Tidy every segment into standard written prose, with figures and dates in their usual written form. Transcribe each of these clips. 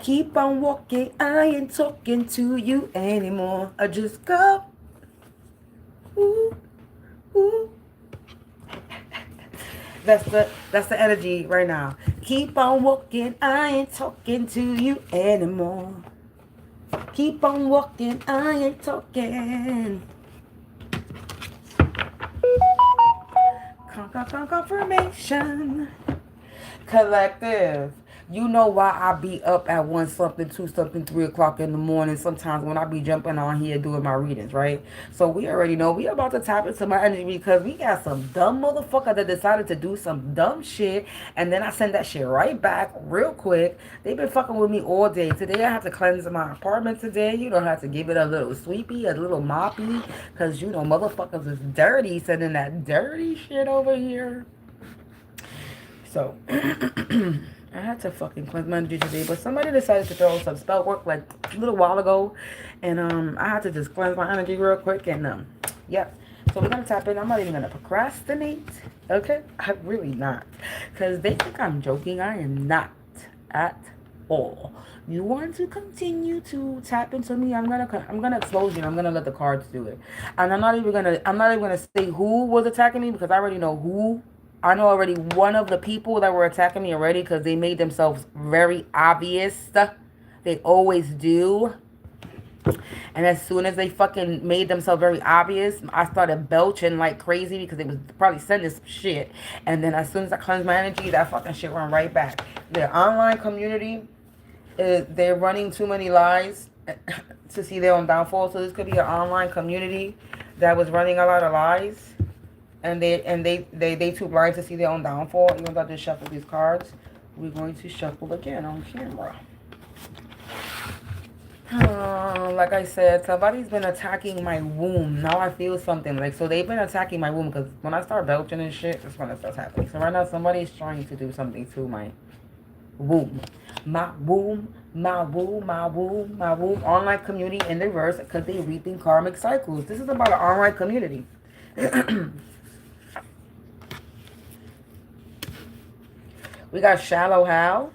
Keep on walking, I ain't talking to you anymore. I just go. Ooh, ooh. That's the energy right now. Keep on walking, I ain't talking to you anymore. Keep on walking, I ain't talking. Confirmation. Collective. You know why I be up at 1 something, 2 something, 3 o'clock in the morning sometimes when I be jumping on here doing my readings, right? So we already know we about to tap into my energy because we got some dumb motherfucker that decided to do some dumb shit and then I send that shit right back real quick. They been fucking with me all day. Today I have to cleanse my apartment today. You don't have to give it a little sweepy, a little moppy because you know motherfuckers is dirty sending that dirty shit over here. So I had to fucking cleanse my energy today, but somebody decided to throw some spell work like a little while ago, and I had to just cleanse my energy real quick, and yep. So we're gonna tap in. I'm not even gonna procrastinate, okay? I'm really not, cause they think I'm joking. I am not at all. You want to continue to tap into me? I'm gonna expose you. I'm gonna let the cards do it, and I'm not even gonna say who was attacking me because I already know who. I know already one of the people that were attacking me already because they made themselves very obvious. They always do. And as soon as they fucking made themselves very obvious, I started belching like crazy because they was probably sending some shit. And then as soon as I cleansed my energy, that fucking shit went right back. Their online community, they're running too many lies to see their own downfall. So this could be an online community that was running a lot of lies. And they too blind to see their own downfall. Even though I just shuffle these cards, we're going to shuffle again on camera. Like I said, somebody's been attacking my womb. Now I feel something. Like, so they've been attacking my womb because when I start belching and shit, that's when it starts happening. So right now somebody's trying to do something to my womb. My womb, my womb, my womb, my womb. Online community in reverse because they reaping karmic cycles. This is about an online community. We got Shallow Hal.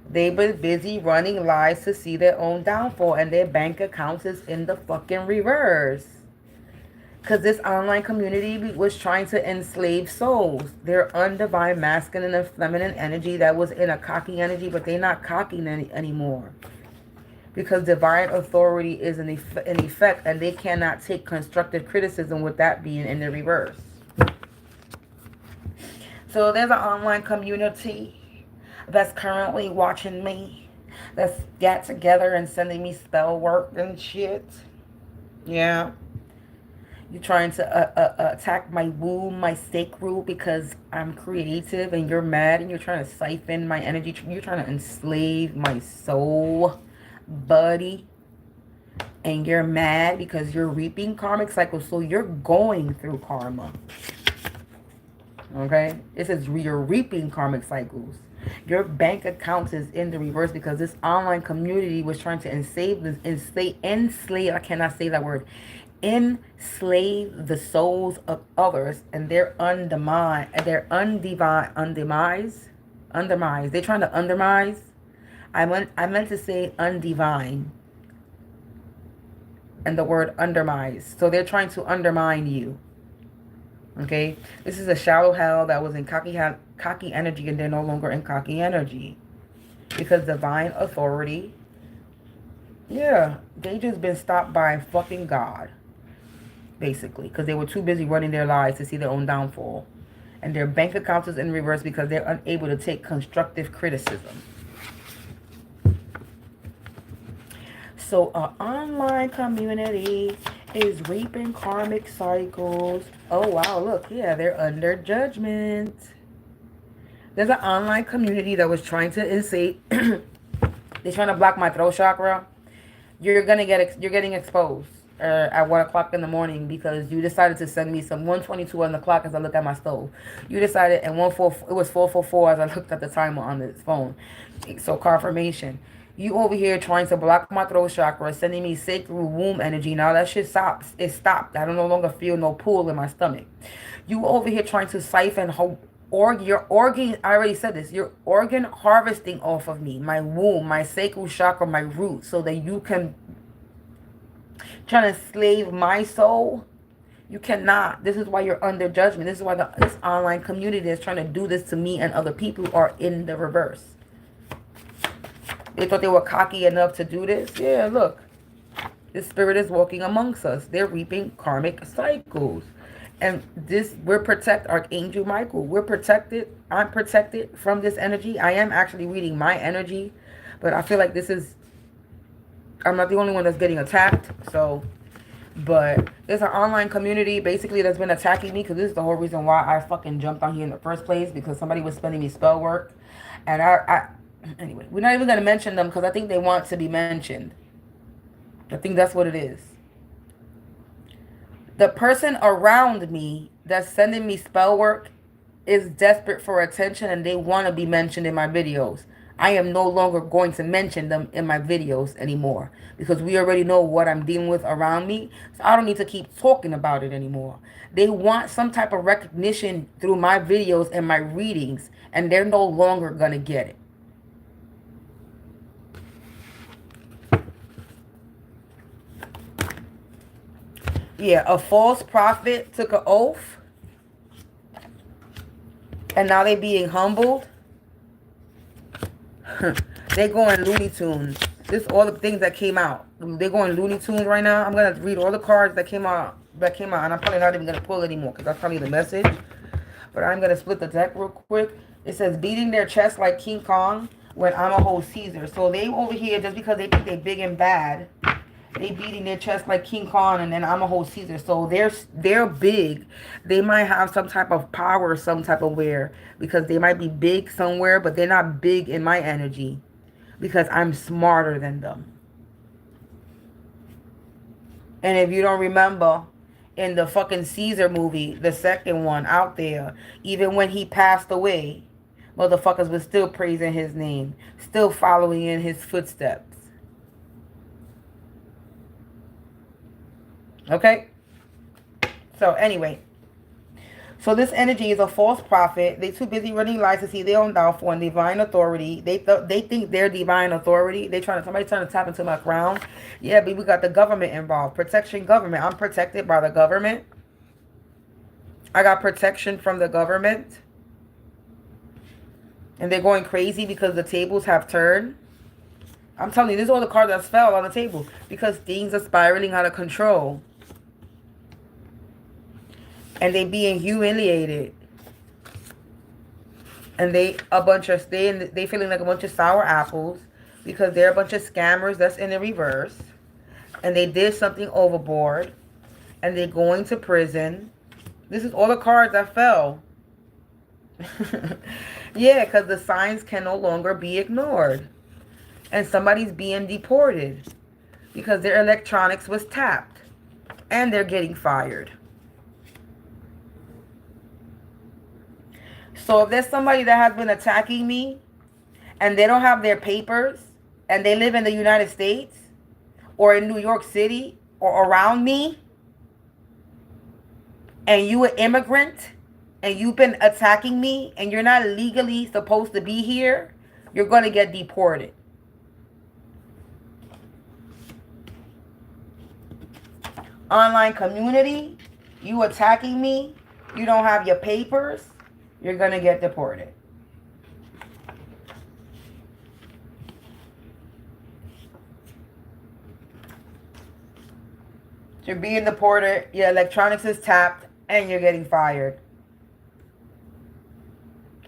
They've been busy running lies to see their own downfall, and their bank accounts is in the fucking reverse. Because this online community was trying to enslave souls. They're undivine masculine and feminine energy that was in a cocky energy, but they're not cocky anymore. Because divine authority is in effect, and they cannot take constructive criticism with that being in the reverse. So there's an online community that's currently watching me, that's got together and sending me spell work and shit. Yeah. You're trying to attack my womb, my sacral, because I'm creative and you're mad and you're trying to siphon my energy. You're trying to enslave my soul, buddy. And you're mad because you're reaping karmic cycles. So you're going through karma. Okay? This is you're reaping karmic cycles. Your bank account is in the reverse because this online community was trying to enslave, I cannot say that word, enslave the souls of others, and they're undemise. They're undemise. They're trying to undermise. I meant to say undivine. And the word undermise. So they're trying to undermine you. Okay, this is a shallow hell that was in cocky energy, and they're no longer in cocky energy because divine authority, yeah, they just been stopped by fucking God, basically, because they were too busy running their lives to see their own downfall, and their bank accounts is in reverse because they're unable to take constructive criticism. So our online community is reaping karmic cycles. Oh, wow, look, yeah, they're under judgment. There's an online community that was trying to enslave. They're trying to block my throat chakra. You're getting exposed at 1 o'clock in the morning because you decided to send me some 122 on the clock as I look at my stove. You decided, and it was 4:44 as I looked at the timer on this phone. So confirmation. You over here trying to block my throat chakra, sending me sacred womb energy. Now that shit stopped. It stopped. I don't no longer feel no pull in my stomach. You over here trying to siphon your organ, I already said this, your organ harvesting off of me, my womb, my sacral chakra, my root, so that you can try to slave my soul. You cannot. This is why you're under judgment. This is why this online community is trying to do this to me and other people who are in the reverse. They thought they were cocky enough to do this. Yeah, look. The spirit is walking amongst us. They're reaping karmic cycles. And this, we're protected. Archangel Michael, we're protected. I'm protected from this energy. I am actually reading my energy. But I feel like this is, I'm not the only one that's getting attacked. So, but there's an online community basically that's been attacking me, because this is the whole reason why I fucking jumped on here in the first place, because somebody was spending me spell work. And anyway, we're not even going to mention them because I think they want to be mentioned. I think that's what it is. The person around me that's sending me spell work is desperate for attention, and they want to be mentioned in my videos. I am no longer going to mention them in my videos anymore, because we already know what I'm dealing with around me. So I don't need to keep talking about it anymore. They want some type of recognition through my videos and my readings, and they're no longer going to get it. Yeah, a false prophet took an oath, and now they being humbled. They're going Looney Tunes. This is all the things that came out. They're going Looney Tunes right now. I'm gonna read all the cards that came out, and I'm probably not even gonna pull anymore because that's probably the message. But I'm gonna split the deck real quick. It says beating their chest like King Kong when I'm a whole Caesar. So they over here, just because they think they're big and bad, they beating their chest like King Kong, and then I'm a whole Caesar. So they're big. They might have some type of power, some type of where, because they might be big somewhere, but they're not big in my energy, because I'm smarter than them. And if you don't remember, in the fucking Caesar movie, the second one out there, even when he passed away, motherfuckers was still praising his name, still following in his footsteps. Okay? So anyway. So this energy is a false prophet. They too busy running lives to see their own downfall and divine authority. They think they're divine authority. Somebody's trying to tap into my crown. Yeah, but we got the government involved. Protection government. I'm protected by the government. I got protection from the government. And they're going crazy because the tables have turned. I'm telling you, this is all the cards that fell on the table. Because things are spiraling out of control. And they being humiliated. And they feeling like a bunch of sour apples. Because they're a bunch of scammers that's in the reverse. And they did something overboard. And they're going to prison. This is all the cards that fell. Yeah, because the signs can no longer be ignored. And somebody's being deported. Because their electronics was tapped. And they're getting fired. So if there's somebody that has been attacking me and they don't have their papers and they live in the United States or in New York City or around me, and you an immigrant and you've been attacking me and you're not legally supposed to be here, you're going to get deported. Online community, you attacking me, you don't have your papers, you're going to get deported. You're being deported, your electronics is tapped, and you're getting fired.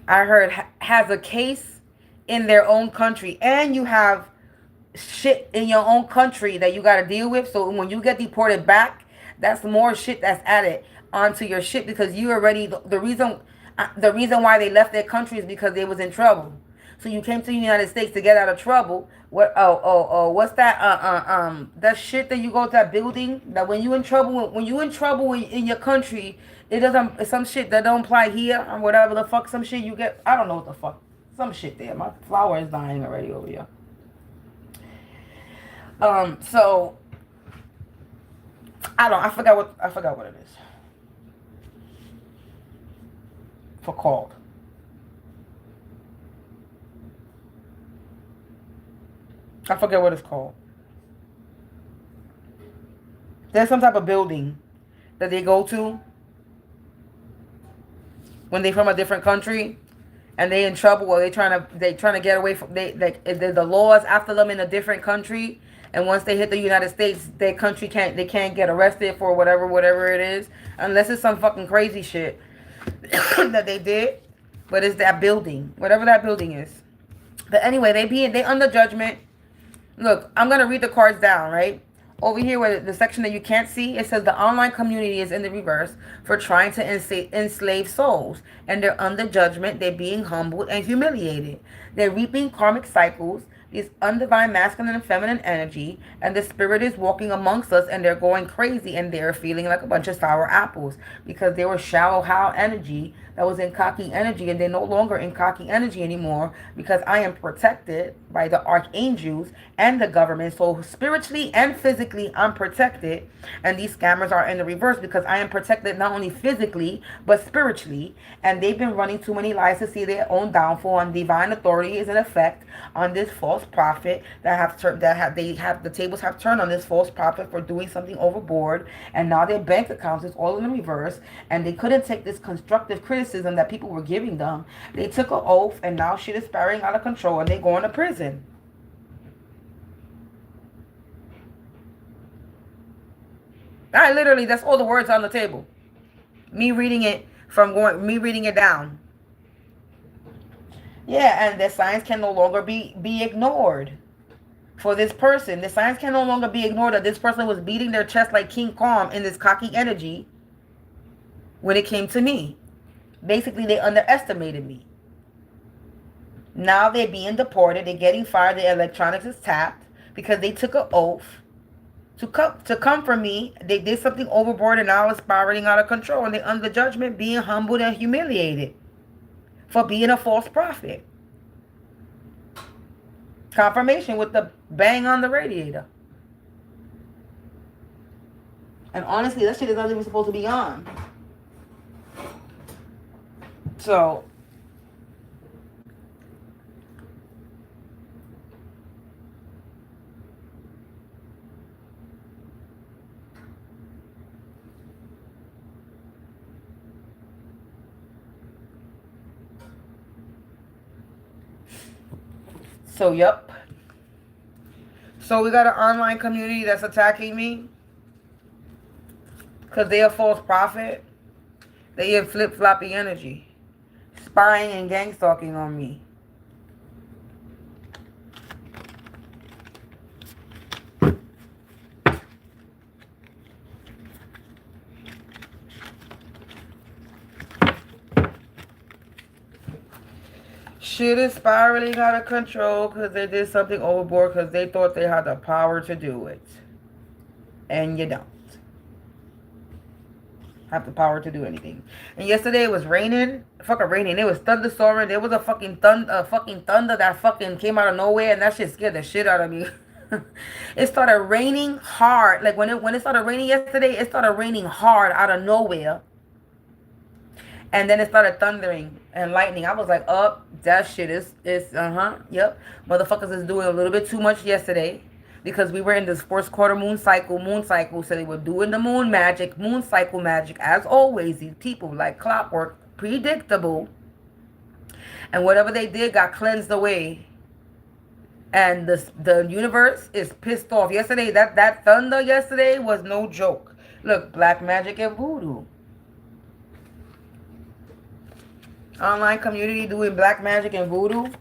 I heard has a case in their own country, and you have shit in your own country that you got to deal with. So when you get deported back, that's more shit that's added onto your shit, because you already, the reason why they left their country is because they was in trouble. So you came to the United States to get out of trouble. What's that? That shit that you go to that building, that when you in trouble in your country, it doesn't, some shit that don't apply here or whatever the fuck, some shit you get, I don't know what the fuck, some shit there. My flower is dying already over here. So I forgot what it is. For called. I forget what it's called. There's some type of building that they go to when they from a different country and they in trouble, or they trying to get away from the laws after them in a different country, and once they hit the United States, their country can't get arrested for whatever it is, unless it's some fucking crazy shit that they did. But it's that building, whatever that building is. But anyway, they under judgment. Look, I'm gonna read the cards down, right? Over here where the section that you can't see, it says the online community is in the reverse for trying to enslave souls. And they're under judgment. They're being humbled and humiliated. They're reaping karmic cycles, this undivine masculine and feminine energy. And the spirit is walking amongst us, and they're going crazy. And they're feeling like a bunch of sour apples because they were shallow how energy that was in cocky energy, and they're no longer in cocky energy anymore because I am protected by the archangels and the government. So spiritually and physically, I'm protected, and these scammers are in the reverse because I am protected not only physically but spiritually, and they've been running too many lies to see their own downfall. And divine authority is in effect on this false prophet the tables have turned on this false prophet for doing something overboard, and now their bank accounts is all in the reverse, and they couldn't take this constructive criticism that people were giving them. They took an oath, and now shit is spiraling out of control, and they're going to prison. Literally, that's all the words on the table. Me reading it down. Yeah, and the signs can no longer be ignored. For this person, the signs can no longer be ignored that this person was beating their chest like King Kong in this cocky energy when it came to me. Basically, they underestimated me. Now they're being deported. They're getting fired. Their electronics is tapped because they took an oath to come for me. They did something overboard, and now it's spiraling out of control. And they're under judgment, being humbled and humiliated for being a false prophet. Confirmation with the bang on the radiator. And honestly, that shit is not even supposed to be on. So, yep. So we got an online community that's attacking me because they're a false prophet. They have flip-floppy energy, spying and gang stalking on me. Shit is spiraling out of control because they did something overboard because they thought they had the power to do it. And you don't have the power to do anything. And yesterday it was raining. Fucking raining. It was thunderstorming. There was a fucking thunder that fucking came out of nowhere, and that shit scared the shit out of me. It started raining hard. Like when it started raining yesterday, it started raining hard out of nowhere. And then it started thundering and lightning. I was like, that shit is yep. Motherfuckers is doing a little bit too much yesterday because we were in this first quarter moon cycle. So they were doing the moon cycle magic. As always, these people like clockwork, predictable. And whatever they did got cleansed away. And the universe is pissed off. Yesterday, that thunder yesterday was no joke. Look, black magic and voodoo. Online community doing black magic and voodoo.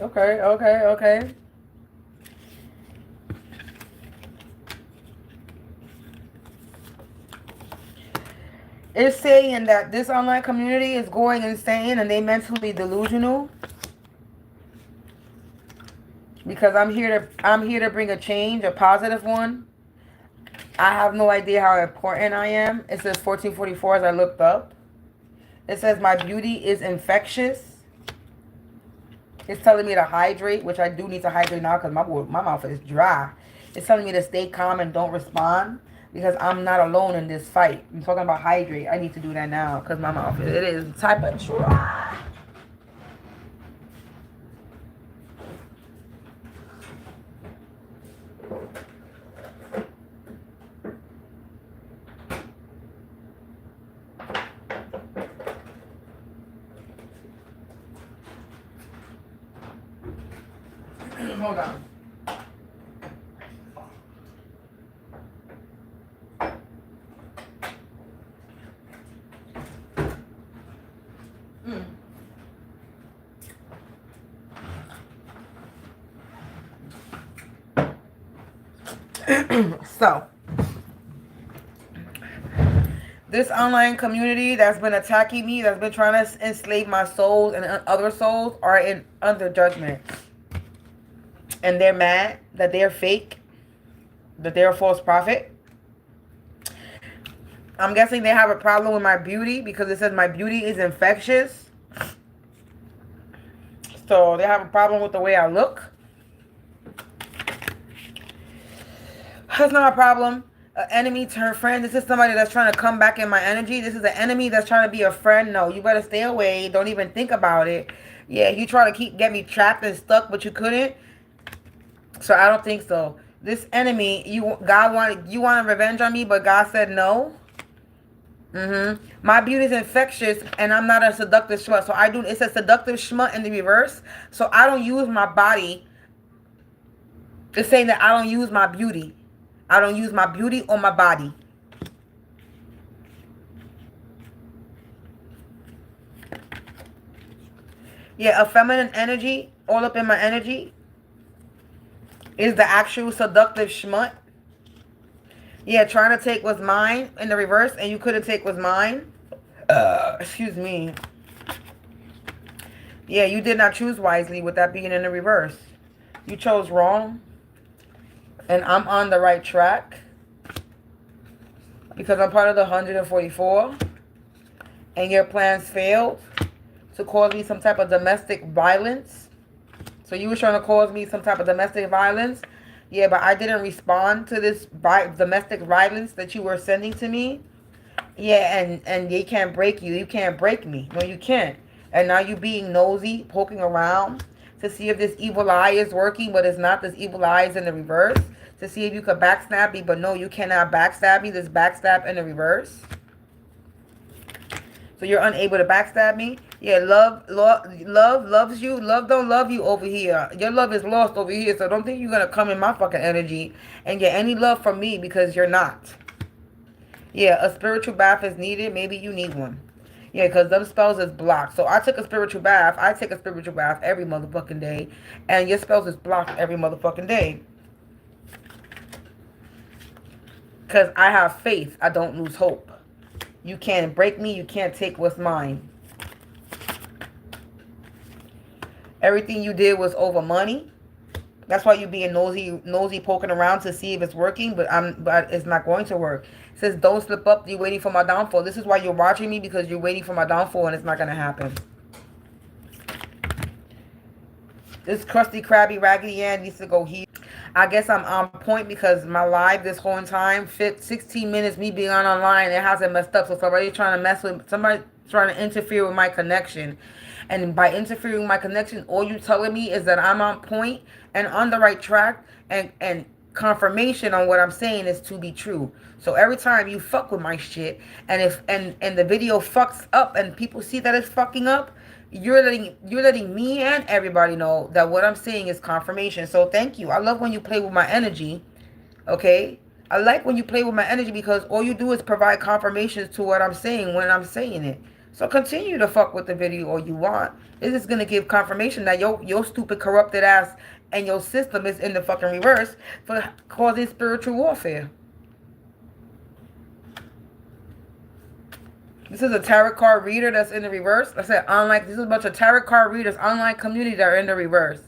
Okay. It's saying that this online community is going insane and they mentally delusional. Because I'm here to bring a change, a positive one. I have no idea how important I am. It says 1444 as I looked up. It says my beauty is infectious. It's telling me to hydrate, which I do need to hydrate now because my mouth is dry. It's telling me to stay calm and don't respond because I'm not alone in this fight. I'm talking about hydrate. I need to do that now because my mouth, it is type of dry. Hold on. So, this online community that's been attacking me, that's been trying to enslave my souls and other souls, are under judgment. And they're mad that they're fake, that they're a false prophet. I'm guessing they have a problem with my beauty because it says my beauty is infectious. So they have a problem with the way I look. That's not a problem. An enemy turned friend. This is somebody that's trying to come back in my energy. This is an enemy that's trying to be a friend. No, you better stay away. Don't even think about it. Yeah, you try to get me trapped and stuck, but you couldn't. So I don't think so. This enemy, you wanted revenge on me, but God said no. My beauty is infectious, and I'm not a seductive schmut. So it's a seductive schmut in the reverse. So I don't use my body. It's saying that I don't use my beauty. I don't use my beauty or my body. Yeah, a feminine energy, all up in my energy, is the actual seductive schmut. Yeah, trying to take what's mine in the reverse, and you couldn't take what's mine. Excuse me. Yeah, you did not choose wisely with that being in the reverse. You chose wrong. And I'm on the right track. Because I'm part of the 144. And your plans failed to cause me some type of domestic violence. So you were trying to cause me some type of domestic violence. Yeah, but I didn't respond to this domestic violence that you were sending to me. Yeah, and they can't break you. You can't break me. No, you can't. And now you being nosy, poking around to see if this evil eye is working, but it's not. This evil eye is in the reverse. To see if you could backstab me, but no, you cannot backstab me. This backstab in the reverse. So you're unable to backstab me. Yeah, love loves you. Love don't love you over here. Your love is lost over here. So don't think you're gonna come in my fucking energy and get any love from me, because you're not. Yeah, a spiritual bath is needed. Maybe you need one. Yeah, because them spells is blocked. So I took a spiritual bath. I take a spiritual bath every motherfucking day. And your spells is blocked every motherfucking day. Because I have faith. I don't lose hope. You can't break me. You can't take what's mine. Everything you did was over money. That's why you being nosy poking around to see if it's working, but it's not going to work. It says don't slip up. You're waiting for my downfall. This is why you're watching me, because you're waiting for my downfall, and it's not going to happen. This crusty, crabby, raggedy Ann needs to go here. I guess I'm on point because my live this whole time, 16 minutes me being online, it hasn't messed up. So somebody trying to interfere with my connection. And by interfering with my connection, all you telling me is that I'm on point and on the right track, and confirmation on what I'm saying is to be true. So every time you fuck with my shit, and if and the video fucks up and people see that it's fucking up, you're letting me and everybody know that what I'm saying is confirmation. So thank you. I love when you play with my energy. Okay? I like when you play with my energy, because all you do is provide confirmations to what I'm saying when I'm saying it. So continue to fuck with the video all you want. This is going to give confirmation that your stupid corrupted ass and your system is in the fucking reverse for causing spiritual warfare. This is a tarot card reader that's in the reverse. I said online. This is a bunch of tarot card readers, online community, that are in the reverse.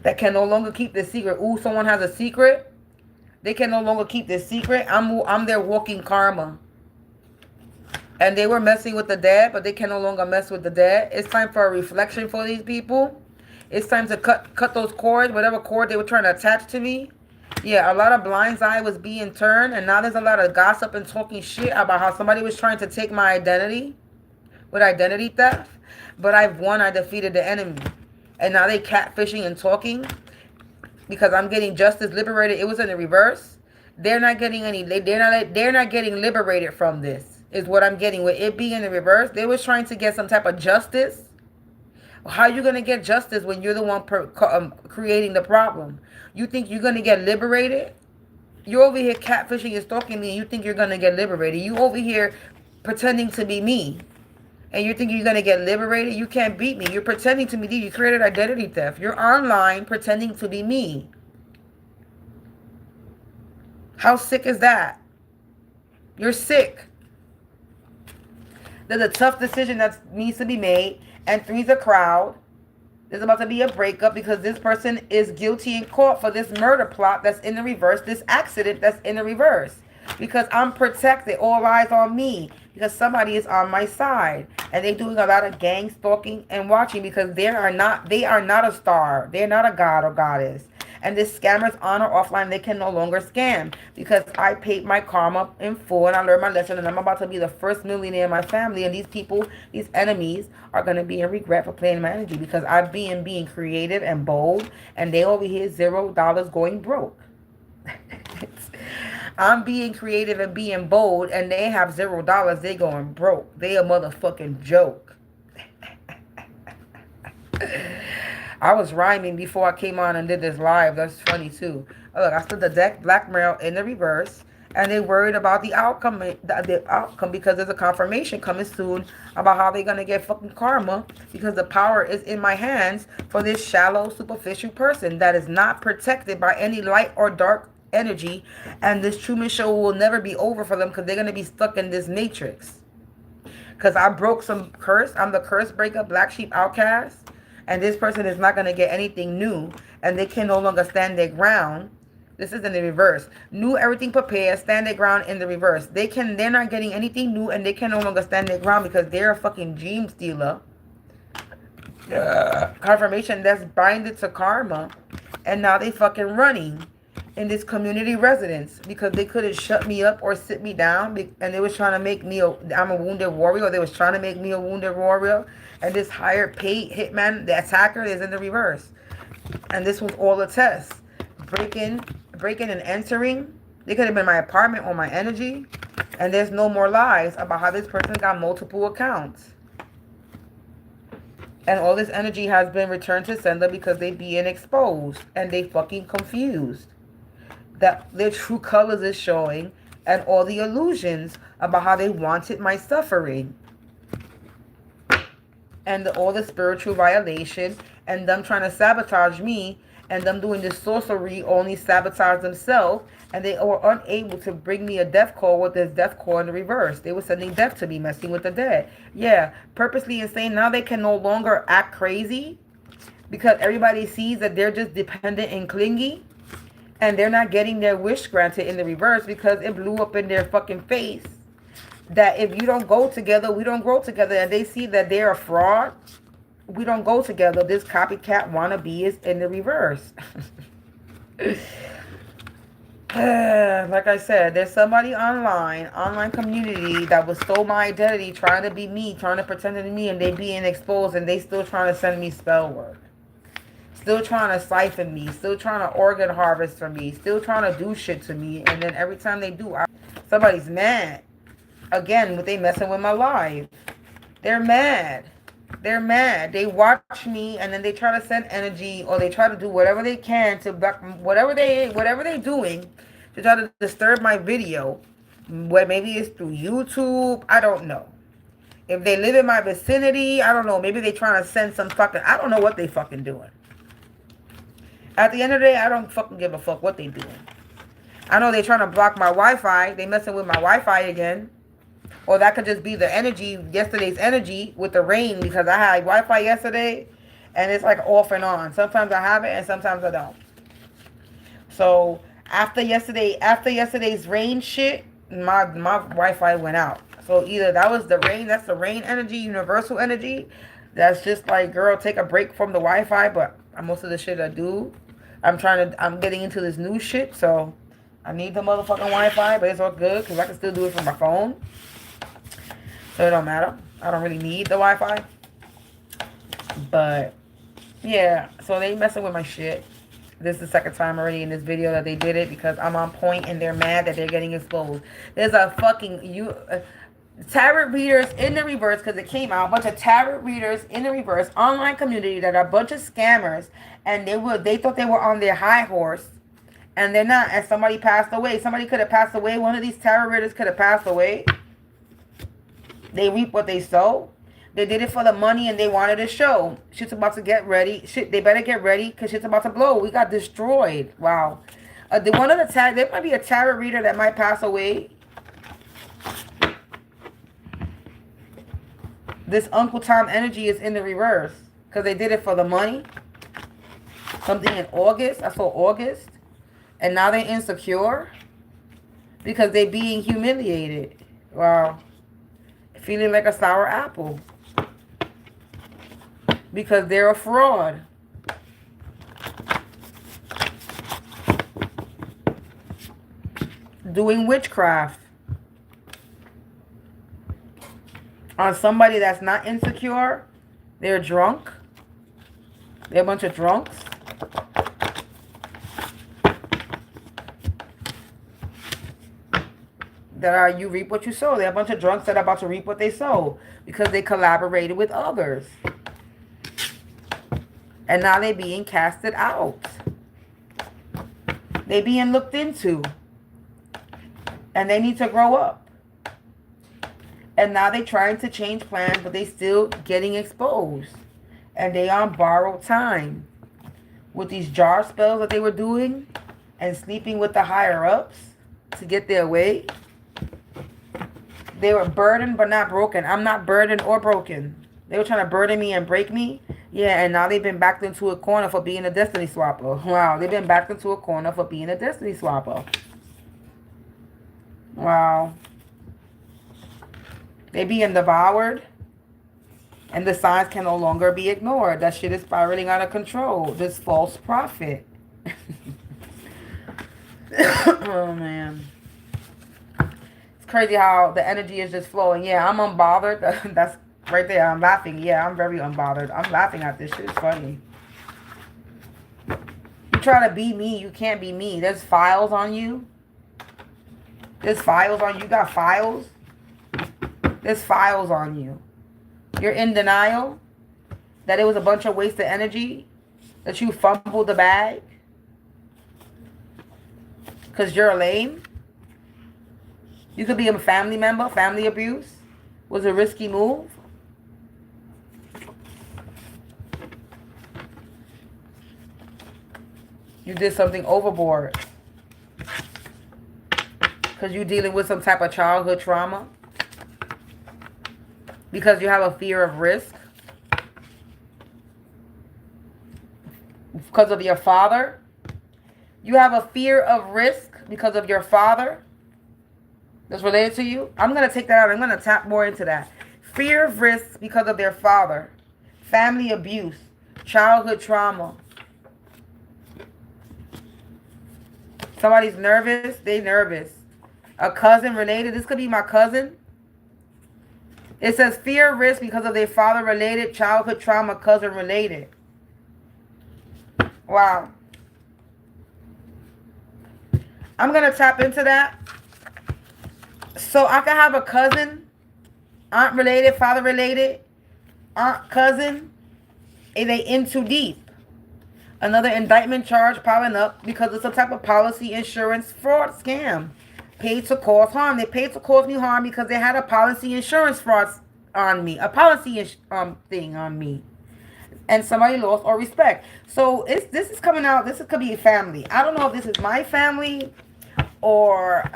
That can no longer keep this secret. Ooh, someone has a secret. They can no longer keep this secret. I'm their walking karma. And they were messing with the dead, but they can no longer mess with the dead. It's time for a reflection for these people. It's time to cut those cords, whatever cord they were trying to attach to me. Yeah, a lot of blind's eye was being turned, and now there's a lot of gossip and talking shit about how somebody was trying to take my identity with identity theft. But I've won. I defeated the enemy. And now they catfishing and talking because I'm getting justice liberated. It was in the reverse. They're not getting any. They're not getting liberated from this. Is what I'm getting with it being in the reverse. They was trying to get some type of justice, How are you going to get justice when you're the one creating the problem? You think you're going to get liberated? You're over here catfishing and stalking me, and you think you're going to get liberated. You over here pretending to be me, and you think you're going to get liberated? You can't beat me. You're pretending to be me. You created identity theft. You're online pretending to be me. How sick is that? You're sick. There's a tough decision that needs to be made, and three's a crowd. There's about to be a breakup because this person is guilty in court for this murder plot that's in the reverse, this accident that's in the reverse. Because I'm protected, all eyes on me, because somebody is on my side, and they're doing a lot of gang stalking and watching because they are not a star, they're not a god or goddess. And this scammers on or offline, they can no longer scam because I paid my karma in full and I learned my lesson, and I'm about to be the first millionaire in my family. And these people, these enemies, are going to be in regret for playing my energy because I'm being creative and bold, and they over here $0 going broke. I'm being creative and being bold, and they have $0. They going broke. They a motherfucking joke. I was rhyming before I came on and did this live. That's funny too. Oh, look, I stood the deck blackmail in the reverse, and they worried about the outcome, because there's a confirmation coming soon about how they're gonna get fucking karma because the power is in my hands for this shallow, superficial person that is not protected by any light or dark energy, and this Truman Show will never be over for them because they're gonna be stuck in this matrix. Because I broke some curse. I'm the curse breaker, black sheep outcast. And this person is not going to get anything new, and they can no longer stand their ground. This is in the reverse. New, everything prepared, stand their ground in the reverse. They're not getting anything new, and they can no longer stand their ground because they're a fucking dream stealer. Confirmation that's binded to karma, and now they fucking running in this community residence because they couldn't shut me up or sit me down, and they was trying to make me I'm a wounded warrior. Or they was trying to make me a wounded warrior. And this higher paid hitman, the attacker, is in the reverse. And this was all a test. Breaking and entering. They could have been in my apartment or my energy. And there's no more lies about how this person got multiple accounts. And all this energy has been returned to sender because they being exposed. And they fucking confused. That their true colors is showing. And all the illusions about how they wanted my suffering. And all the spiritual violation, and them trying to sabotage me, and them doing this sorcery only sabotage themselves, and they were unable to bring me a death call with this death call in the reverse. They were sending death to me, messing with the dead. Yeah, purposely insane. Now they can no longer act crazy because everybody sees that they're just dependent and clingy, and they're not getting their wish granted in the reverse because it blew up in their fucking face. That if you don't go together, we don't grow together. And they see that they're a fraud. We don't go together. This copycat wannabe is in the reverse. Like I said, there's somebody online community that was stole my identity, trying to be me, trying to pretend to be me, and they being exposed, and they still trying to send me spell work. Still trying to siphon me. Still trying to organ harvest for me. Still trying to do shit to me. And then every time they do, somebody's mad. Again, but they messing with my life. They're mad. They're mad. They watch me and then they try to send energy, or they try to do whatever they can to whatever they're doing to try to disturb my video. What, maybe it's through YouTube. I don't know. If they live in my vicinity, I don't know. Maybe they trying to send some fucking. I don't know what they fucking doing. At the end of the day, I don't fucking give a fuck what they doing. I know they trying to block my Wi-Fi. They messing with my Wi-Fi again. Or that could just be the energy, yesterday's energy with the rain, because I had Wi-Fi yesterday and it's like off and on. Sometimes I have it and sometimes I don't. So after yesterday's rain shit, my Wi-Fi went out. So either that was the rain, that's the rain energy, universal energy. That's just like, girl, take a break from the Wi-Fi. But most of the shit I do, I'm getting into this new shit. So I need the motherfucking Wi-Fi, but it's all good because I can still do it from my phone. So it don't matter. I don't really need the Wi-Fi. But yeah, so they messing with my shit. This is the second time already in this video that they did it because I'm on point and they're mad that they're getting exposed. There's a fucking Tarot readers in the reverse, because it came out, a bunch of tarot readers in the reverse, online community that are a bunch of scammers, and they thought they were on their high horse, and they're not, and somebody passed away. Somebody could have passed away. One of these tarot readers could have passed away. They reap what they sow. They did it for the money, and they wanted to show. Shit's about to get ready. Shit, they better get ready, because shit's about to blow. We got destroyed. Wow. There might be a tarot reader that might pass away. This Uncle Tom energy is in the reverse, because they did it for the money. Something in August. I saw August. And now they're insecure because they're being humiliated. Wow. Feeling like a sour apple. Because they're a fraud. Doing witchcraft on somebody that's not insecure. They're drunk. They're a bunch of drunks. That are, you reap what you sow. They're a bunch of drunks that are about to reap what they sow because they collaborated with others. And now they're being casted out. They're being looked into. And they need to grow up. And now they're trying to change plans, but they still getting exposed. And they on borrowed time. With these jar spells that they were doing and sleeping with the higher ups to get their way. They were burdened but not broken. I'm not burdened or broken. They were trying to burden me and break me. Yeah, and now they've been backed into a corner for being a destiny swapper. Wow, they've been backed into a corner for being a destiny swapper. Wow. They being devoured. And the signs can no longer be ignored. That shit is spiraling out of control. This false prophet. Oh, man. It's crazy how the energy is just flowing. Yeah, I'm unbothered. That's right there. I'm laughing. Yeah, I'm very unbothered. I'm laughing at this shit. It's funny. You try to be me. You can't be me. There's files on you. There's files on you. You got files. There's files on you. You're in denial that it was a bunch of wasted energy, that you fumbled the bag because you're lame. You could be a family member. Family abuse was a risky move. You did something overboard because you're dealing with some type of childhood trauma. Because you have a fear of risk. Because of your father. You have a fear of risk because of your father. That's related to you. I'm going to take that out. I'm going to tap more into that. Fear of risk because of their father. Family abuse. Childhood trauma. Somebody's nervous. They nervous. A cousin related. This could be my cousin. It says fear, risk because of their father-related, childhood trauma, cousin-related. Wow. I'm going to tap into that. So I can have a cousin, aunt-related, father-related, aunt, cousin, and they in too deep. Another indictment charge piling up because of some type of policy insurance fraud scam. Paid to cause harm. They paid to cause me harm because they had a policy insurance fraud on me. A policy thing on me. And somebody lost all respect. So this is coming out. This could be a family. I don't know if this is my family or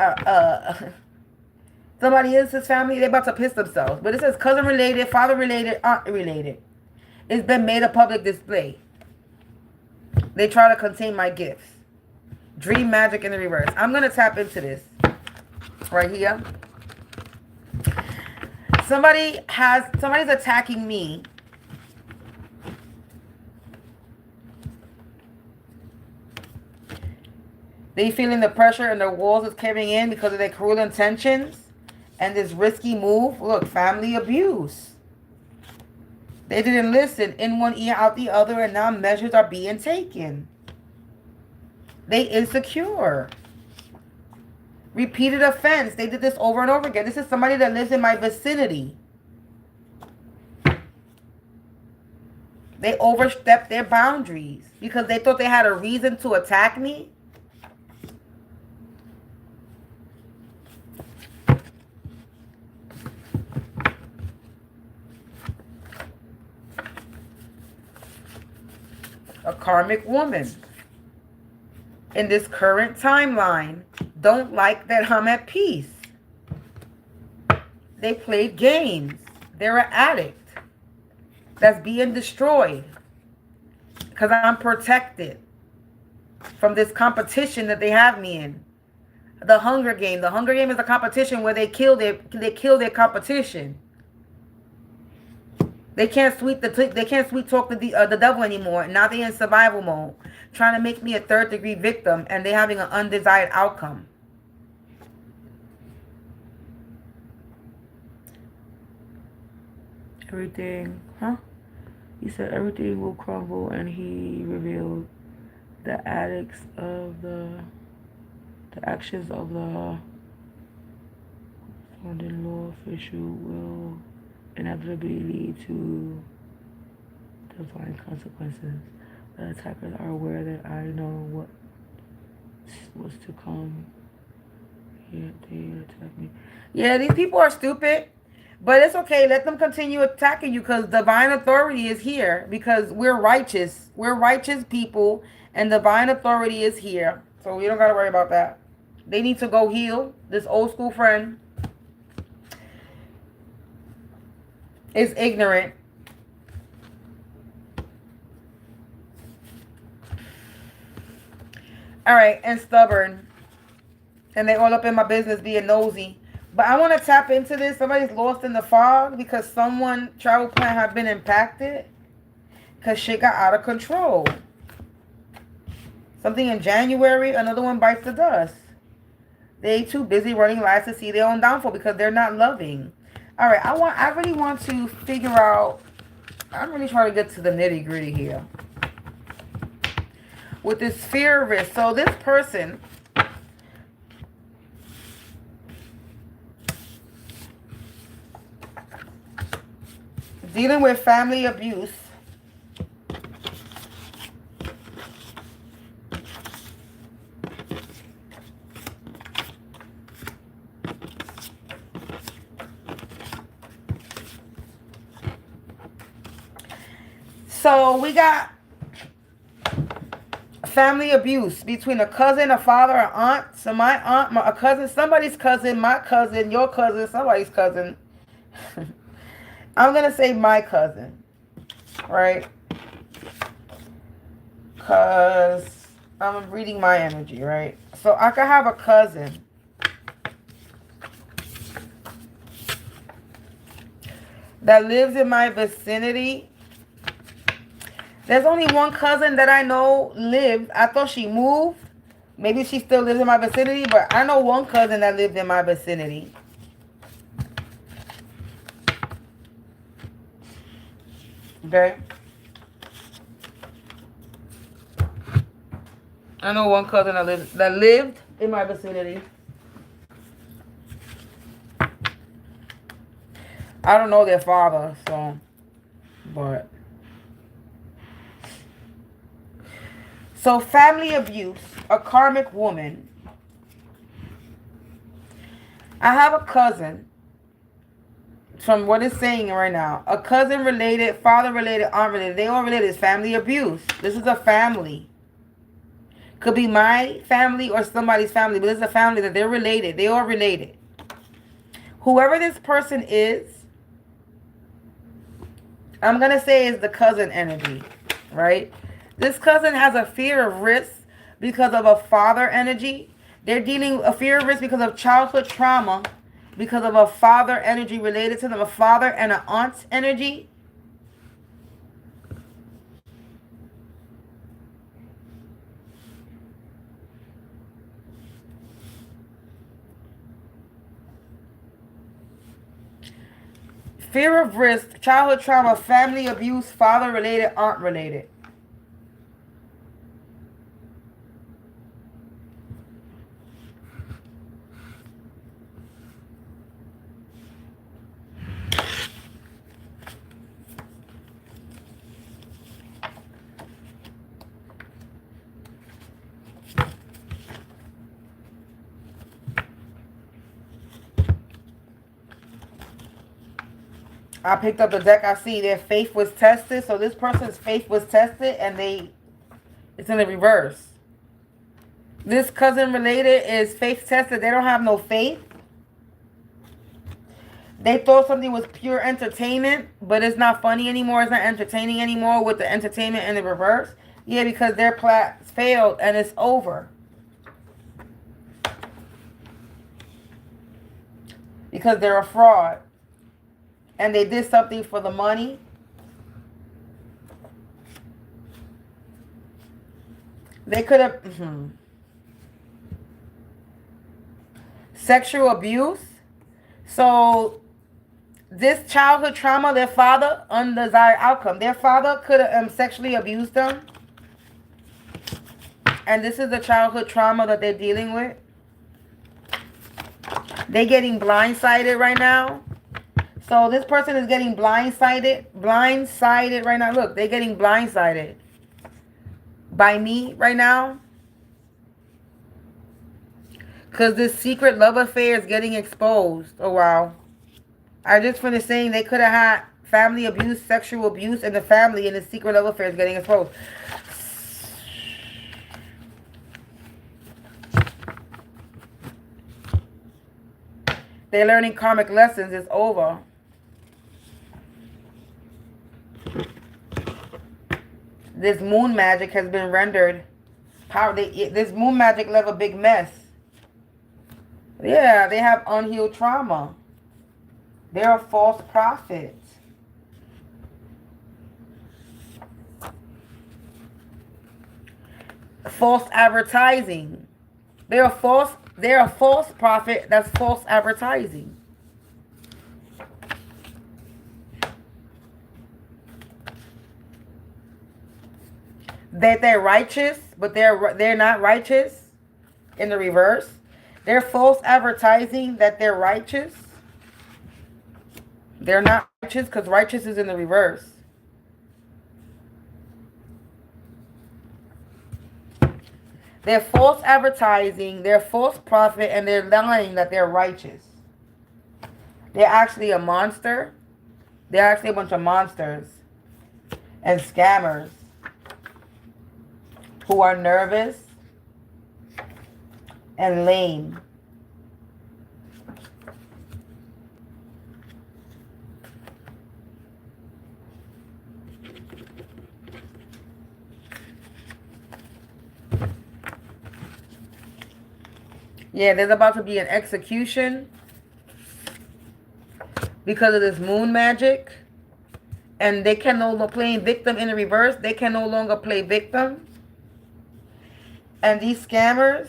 somebody else's family. They're about to piss themselves. But it says cousin related, father related, aunt related. It's been made a public display. They try to contain my gifts. Dream magic in the reverse. I'm going to tap into this. Right here. Somebody's attacking me. They feeling the pressure and the walls is caving in because of their cruel intentions and this risky move. Look, family abuse. They didn't listen. In one ear, out the other, and now measures are being taken. They insecure. Repeated offense. They did this over and over again. This is somebody that lives in my vicinity. They overstepped their boundaries because they thought they had a reason to attack me. A karmic woman in this current timeline don't like that I'm at peace. They played games. They're an addict that's being destroyed because I'm protected from this competition that they have me in. The Hunger Game. The Hunger Game is a competition where they kill their competition. They can't sweet talk the devil anymore. Now they're in survival mode, trying to make me a third-degree victim, and they're having an undesired outcome. Everything, huh? He said everything will crumble, and he revealed the addicts of the actions of the London law official will inevitably lead to divine consequences. The attackers are aware that I know what was to come. Yet they attack me. Yeah, these people are stupid. But it's okay. Let them continue attacking you because divine authority is here because we're righteous. We're righteous people and divine authority is here. So we don't got to worry about that. They need to go heal. This old school friend is ignorant. All right, and stubborn. And they all up in my business being nosy. But I want to tap into this. Somebody's lost in the fog because someone travel plan have been impacted because shit got out of control. Something in January, another one bites the dust. They too busy running lives to see their own downfall because they're not loving. All right, I really want to figure out. I'm really trying to get to the nitty gritty here with this fear of risk. So this person dealing with family abuse. So we got family abuse between a cousin, a father, an aunt. So my aunt, a cousin, somebody's cousin, my cousin, your cousin, somebody's cousin. I'm going to say my cousin, right? Because I'm reading my energy, right? So I could have a cousin that lives in my vicinity. There's only one cousin that I know lived. I thought she moved. Maybe she still lives in my vicinity, but I know one cousin that lived in my vicinity. Okay. I know one cousin that lived in my vicinity. I don't know their father, so, but. So family abuse, a karmic woman. I have a cousin. From what it's saying right now, a cousin related, father related, aunt related, they all related. It's family abuse. This is a family. Could be my family or somebody's family, but this is a family that they're related. They all related. Whoever this person is, I'm going to say is the cousin energy, right? This cousin has a fear of risk because of a father energy. They're dealing with a fear of risk because of childhood trauma. Because of a father energy related to them, a father and an aunt's energy. Fear of risk, childhood trauma, family abuse, father related, aunt related. I picked up the deck. I see their faith was tested. So this person's faith was tested and it's in the reverse. This cousin related is faith tested. They don't have no faith. They thought something was pure entertainment, but it's not funny anymore. It's not entertaining anymore with the entertainment in the reverse. Yeah, because their plans failed and it's over. Because they're a fraud. And they did something for the money. They could have... Sexual abuse. So, this childhood trauma, their father, undesired outcome. Their father could have sexually abused them. And this is the childhood trauma that they're dealing with. They're getting blindsided right now. So this person is getting blindsided right now. Look, they're getting blindsided by me right now. Because this secret love affair is getting exposed. Oh, wow. I just finished saying they could have had family abuse, sexual abuse in the family, and the secret love affair is getting exposed. They're learning karmic lessons. It's over. This moon magic has been rendered. This moon magic left a big mess. Yeah, they have unhealed trauma. They're a false prophet. False advertising. They're a false prophet that's false advertising. That they're righteous, but they're not righteous in the reverse. They're false advertising that they're righteous. They're not righteous because righteous is in the reverse. They're false advertising, they're false prophet, and they're lying that they're righteous. They're actually a monster. They're actually a bunch of monsters and scammers who are nervous and lame. Yeah, there's about to be an execution because of this moon magic. And they can no longer play victim in the reverse. They can no longer play victim. And these scammers,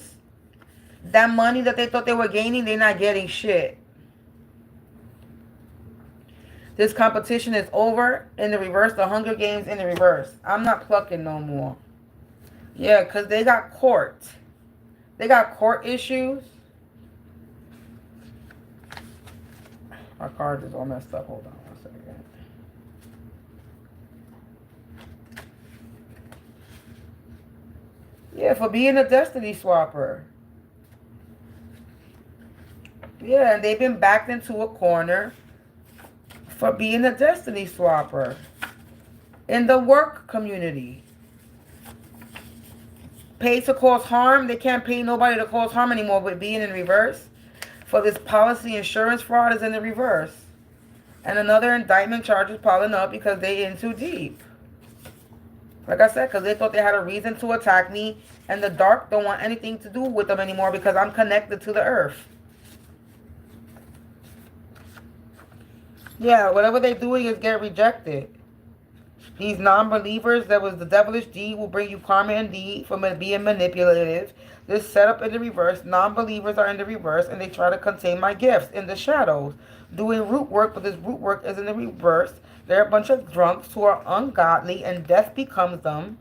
that money that they thought they were gaining, they're not getting shit. This competition is over in the reverse. The Hunger Games in the reverse. I'm not plucking no more. Yeah, because they got court. They got court issues. My card is all messed up. Hold on one second. Yeah, for being a destiny swapper. Yeah, and they've been backed into a corner for being a destiny swapper in the work community. Paid to cause harm. They can't pay nobody to cause harm anymore with being in reverse. For this policy insurance fraud is in the reverse. And another indictment charge is piling up because they in too deep. Like I said, because they thought they had a reason to attack me. And the dark don't want anything to do with them anymore because I'm connected to the earth. Yeah, whatever they're doing is get rejected. These non-believers, that was the devilish deed, will bring you karma indeed for being manipulative. This setup in the reverse. Non-believers are in the reverse, and they try to contain my gifts in the shadows. Doing root work, but this root work is in the reverse. They're a bunch of drunks who are ungodly, and death becomes them.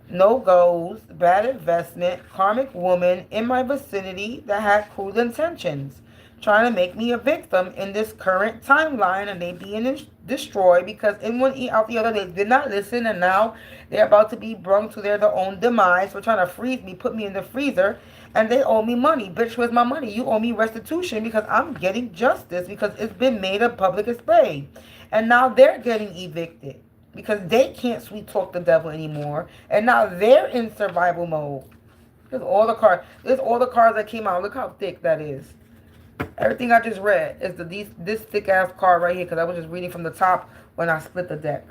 No-goes, bad investment, karmic woman in my vicinity that had cruel intentions. trying to make me a victim in this current timeline, and they being destroyed because in one eat out the other. They did not listen, and now they're about to be brung to their own demise for trying to freeze me, put me in the freezer, and they owe me money. Bitch, where's my money? You owe me restitution because I'm getting justice because it's been made a public display. And now they're getting evicted because they can't sweet talk the devil anymore, and now they're in survival mode. There's all the cards. There's all the cards that came out. Look how thick that is. Everything I just read is this thick ass card right here because I was just reading from the top when I split the deck.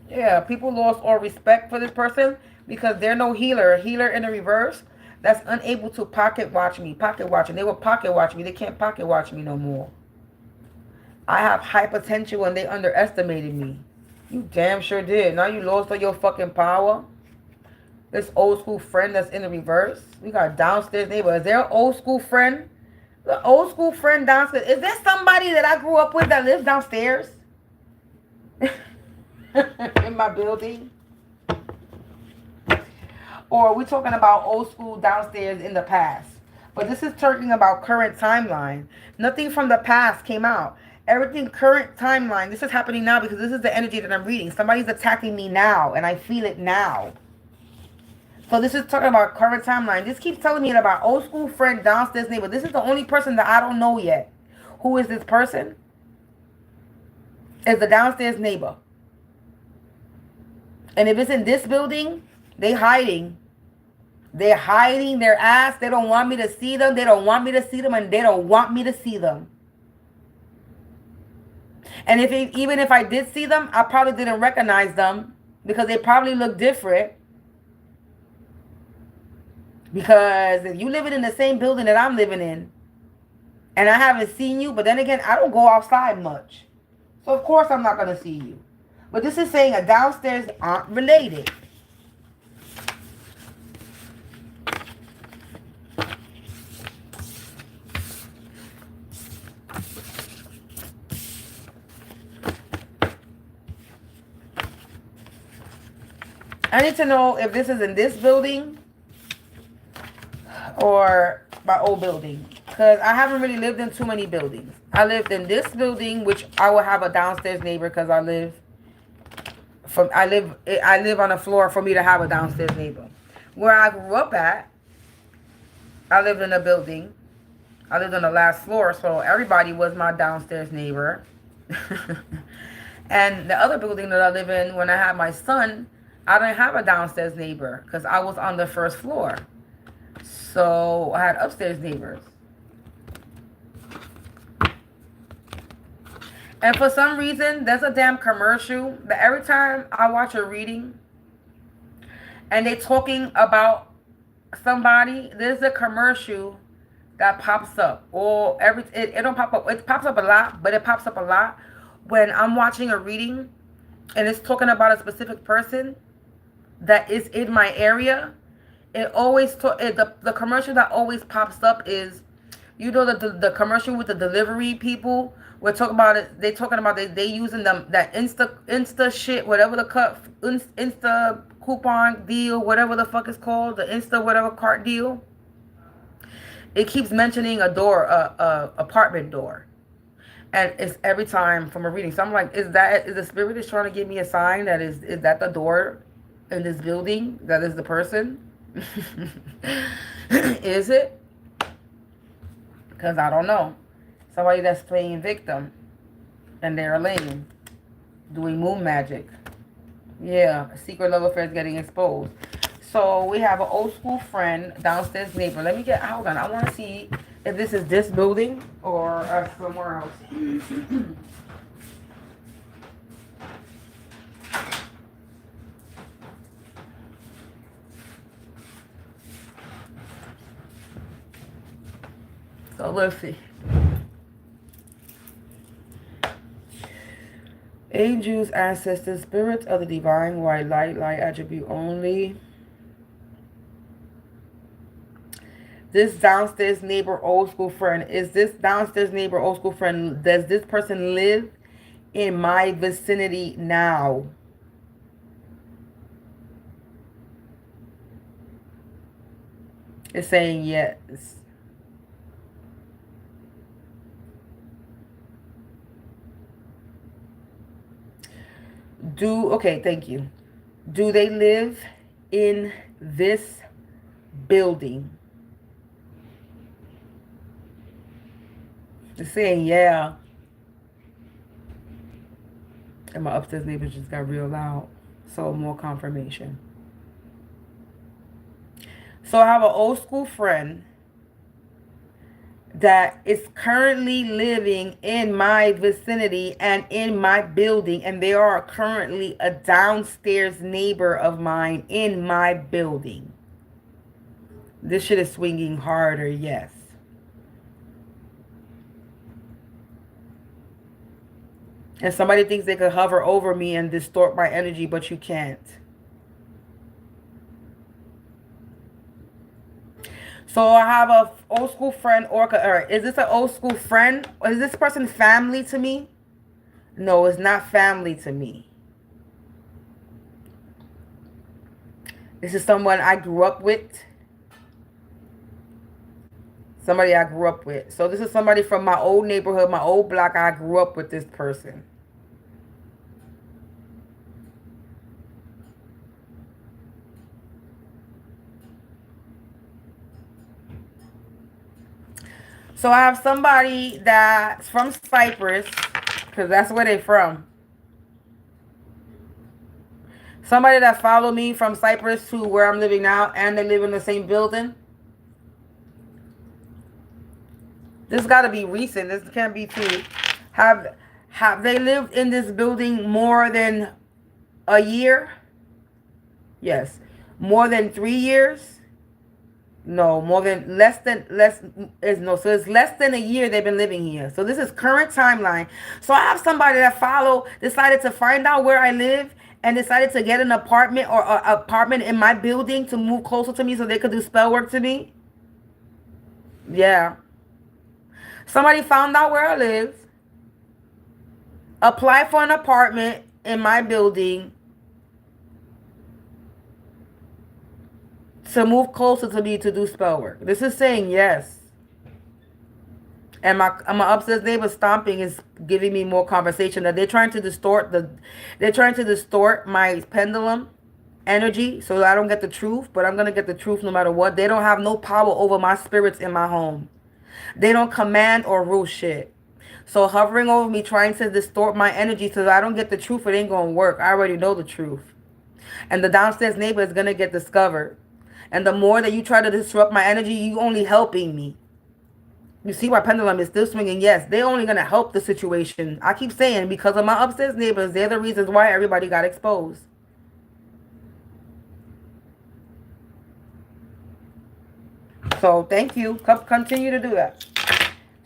Yeah, people lost all respect for this person because they're no healer. A healer in the reverse that's unable to pocket watch me. Pocket watching. They will pocket watch me. They can't pocket watch me no more. I have high potential and they underestimated me. You damn sure did. Now you lost all your fucking power. This old school friend that's in the reverse. We got downstairs neighbor. Is there an old school friend? The old school friend downstairs. Is there somebody that I grew up with that lives downstairs? In my building? Or are we talking about old school downstairs in the past? But this is talking about current timeline. Nothing from the past came out. Everything current timeline. This is happening now because this is the energy that I'm reading. Somebody's attacking me now and I feel it now. So this is talking about current timeline. This keeps telling me about old school friend, downstairs neighbor. This is the only person that I don't know yet. Who is this person? It's the downstairs neighbor. And if it's in this building, they hiding. They're hiding their ass. They don't want me to see them. They don't want me to see them. And they don't want me to see them. And even if I did see them, I probably didn't recognize them because they probably look different. Because if you living in the same building that I'm living in, and I haven't seen you, but then again, I don't go outside much. So of course I'm not going to see you. But this is saying a downstairs aren't related. I need to know if this is in this building or my old building, because I haven't really lived in too many buildings. I lived in this building, which I will have a downstairs neighbor because I live on a floor for me to have a downstairs neighbor. Where I grew up at, I lived in a building. I lived on the last floor, so everybody was my downstairs neighbor. And the other building that I live in, when I had my son, I didn't have a downstairs neighbor because I was on the first floor. So I had upstairs neighbors. And for some reason, there's a damn commercial that every time I watch a reading and they talking about somebody, there's a commercial that pops up. Or it don't pop up. It pops up a lot, but it pops up a lot when I'm watching a reading and it's talking about a specific person that is in my area. It always the commercial that always pops up is, you know, the commercial with the delivery people. We're talking about it. They talking about they using them that Insta shit, whatever the Insta coupon deal, whatever the fuck it's called, the Insta whatever cart deal. It keeps mentioning a door, apartment door, and it's every time from a reading. So I'm like, is the spirit is trying to give me a sign that is that the door in this building? That is the person. Is it? Because I don't know. Somebody that's playing victim and they're a lame doing moon magic. Yeah, secret love affairs getting exposed. So we have an old school friend, downstairs neighbor. Let me hold on. I want to see if this is this building or somewhere else. So let's see. Angels, ancestors, spirits of the divine, white light attribute only. This downstairs neighbor, old school friend. Is this downstairs neighbor, old school friend? Does this person live in my vicinity now? It's saying yes. Okay, thank you. Do they live in this building? It's saying yeah. And my upstairs neighbors just got real loud. So more confirmation. So I have an old school friend that is currently living in my vicinity and in my building, and they are currently a downstairs neighbor of mine in my building. This shit is swinging harder, yes. And somebody thinks they could hover over me and distort my energy, but you can't. So I have a old school friend, or is this an old school friend? Or is this person family to me? No, it's not family to me. This is someone I grew up with. Somebody I grew up with. So this is somebody from my old neighborhood, my old block. I grew up with this person. So I have somebody that's from Cyprus, because that's where they're from. Somebody that followed me from Cyprus to where I'm living now, and they live in the same building. This got to be recent. This can't be too. Have they lived in this building more than a year? Yes. More than 3 years? No, so it's less than a year they've been living here. So this is current timeline. So I have somebody that decided to find out where I live and decided to get an apartment or an apartment in my building to move closer to me so they could do spell work to me. Yeah. Somebody found out where I live, applied for an apartment in my building to move closer to me to do spell work. This is saying yes. And my upstairs neighbor stomping is giving me more conversation that they're trying to distort my pendulum energy so that I don't get the truth, but I'm gonna get the truth no matter what. They don't have no power over my spirits in my home. They don't command or rule shit. So hovering over me, trying to distort my energy so that I don't get the truth, it ain't gonna work. I already know the truth. And the downstairs neighbor is gonna get discovered. And the more that you try to disrupt my energy, you only helping me. You see my pendulum is still swinging. Yes, they're only going to help the situation. I keep saying because of my upstairs neighbors, they're the reasons why everybody got exposed. So thank you. Continue to do that.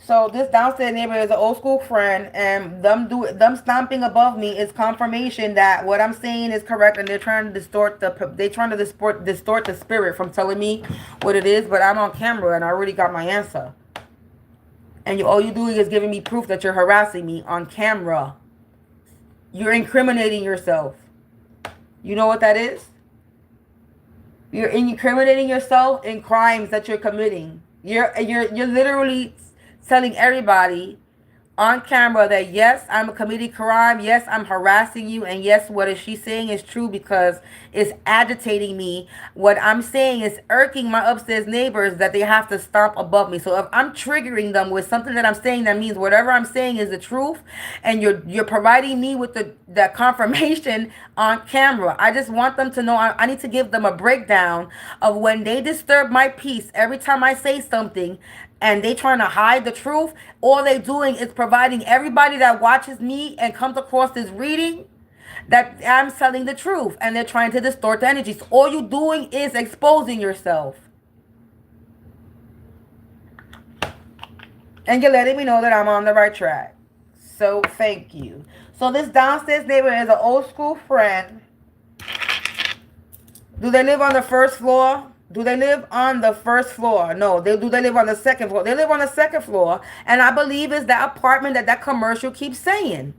So this downstairs neighbor is an old school friend, and them stomping above me is confirmation that what I'm saying is correct, and they're trying to distort the spirit from telling me what it is. But I'm on camera, and I already got my answer. And all you're doing is giving me proof that you're harassing me on camera. You're incriminating yourself. You know what that is? You're incriminating yourself in crimes that you're committing. You're literally telling everybody on camera that yes, I'm committing crime, yes, I'm harassing you, and yes, what is she saying is true because it's agitating me. What I'm saying is irking my upstairs neighbors that they have to stomp above me. So if I'm triggering them with something that I'm saying, that means whatever I'm saying is the truth, and you're providing me with the confirmation on camera. I just want them to know I need to give them a breakdown of when they disturb my peace every time I say something, and they trying to hide the truth. All they doing is providing everybody that watches me and comes across this reading that I'm telling the truth, and they're trying to distort the energy. So all you doing is exposing yourself. And you're letting me know that I'm on the right track. So thank you. So this downstairs neighbor is an old school friend. Do they live on the first floor? Do they live on the first floor? No. Do they live on the second floor? They live on the second floor. And I believe it's that apartment that commercial keeps saying.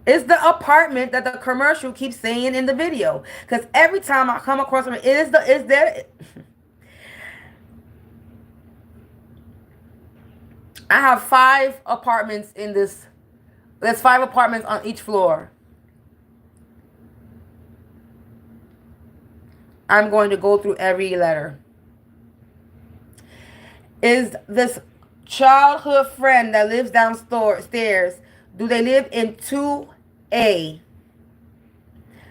It's the apartment that the commercial keeps saying in the video. Because every time I come across it, is there. I have 5 apartments in this. There's 5 apartments on each floor. I'm going to go through every letter. Is this childhood friend that lives downstairs, do they live in 2A?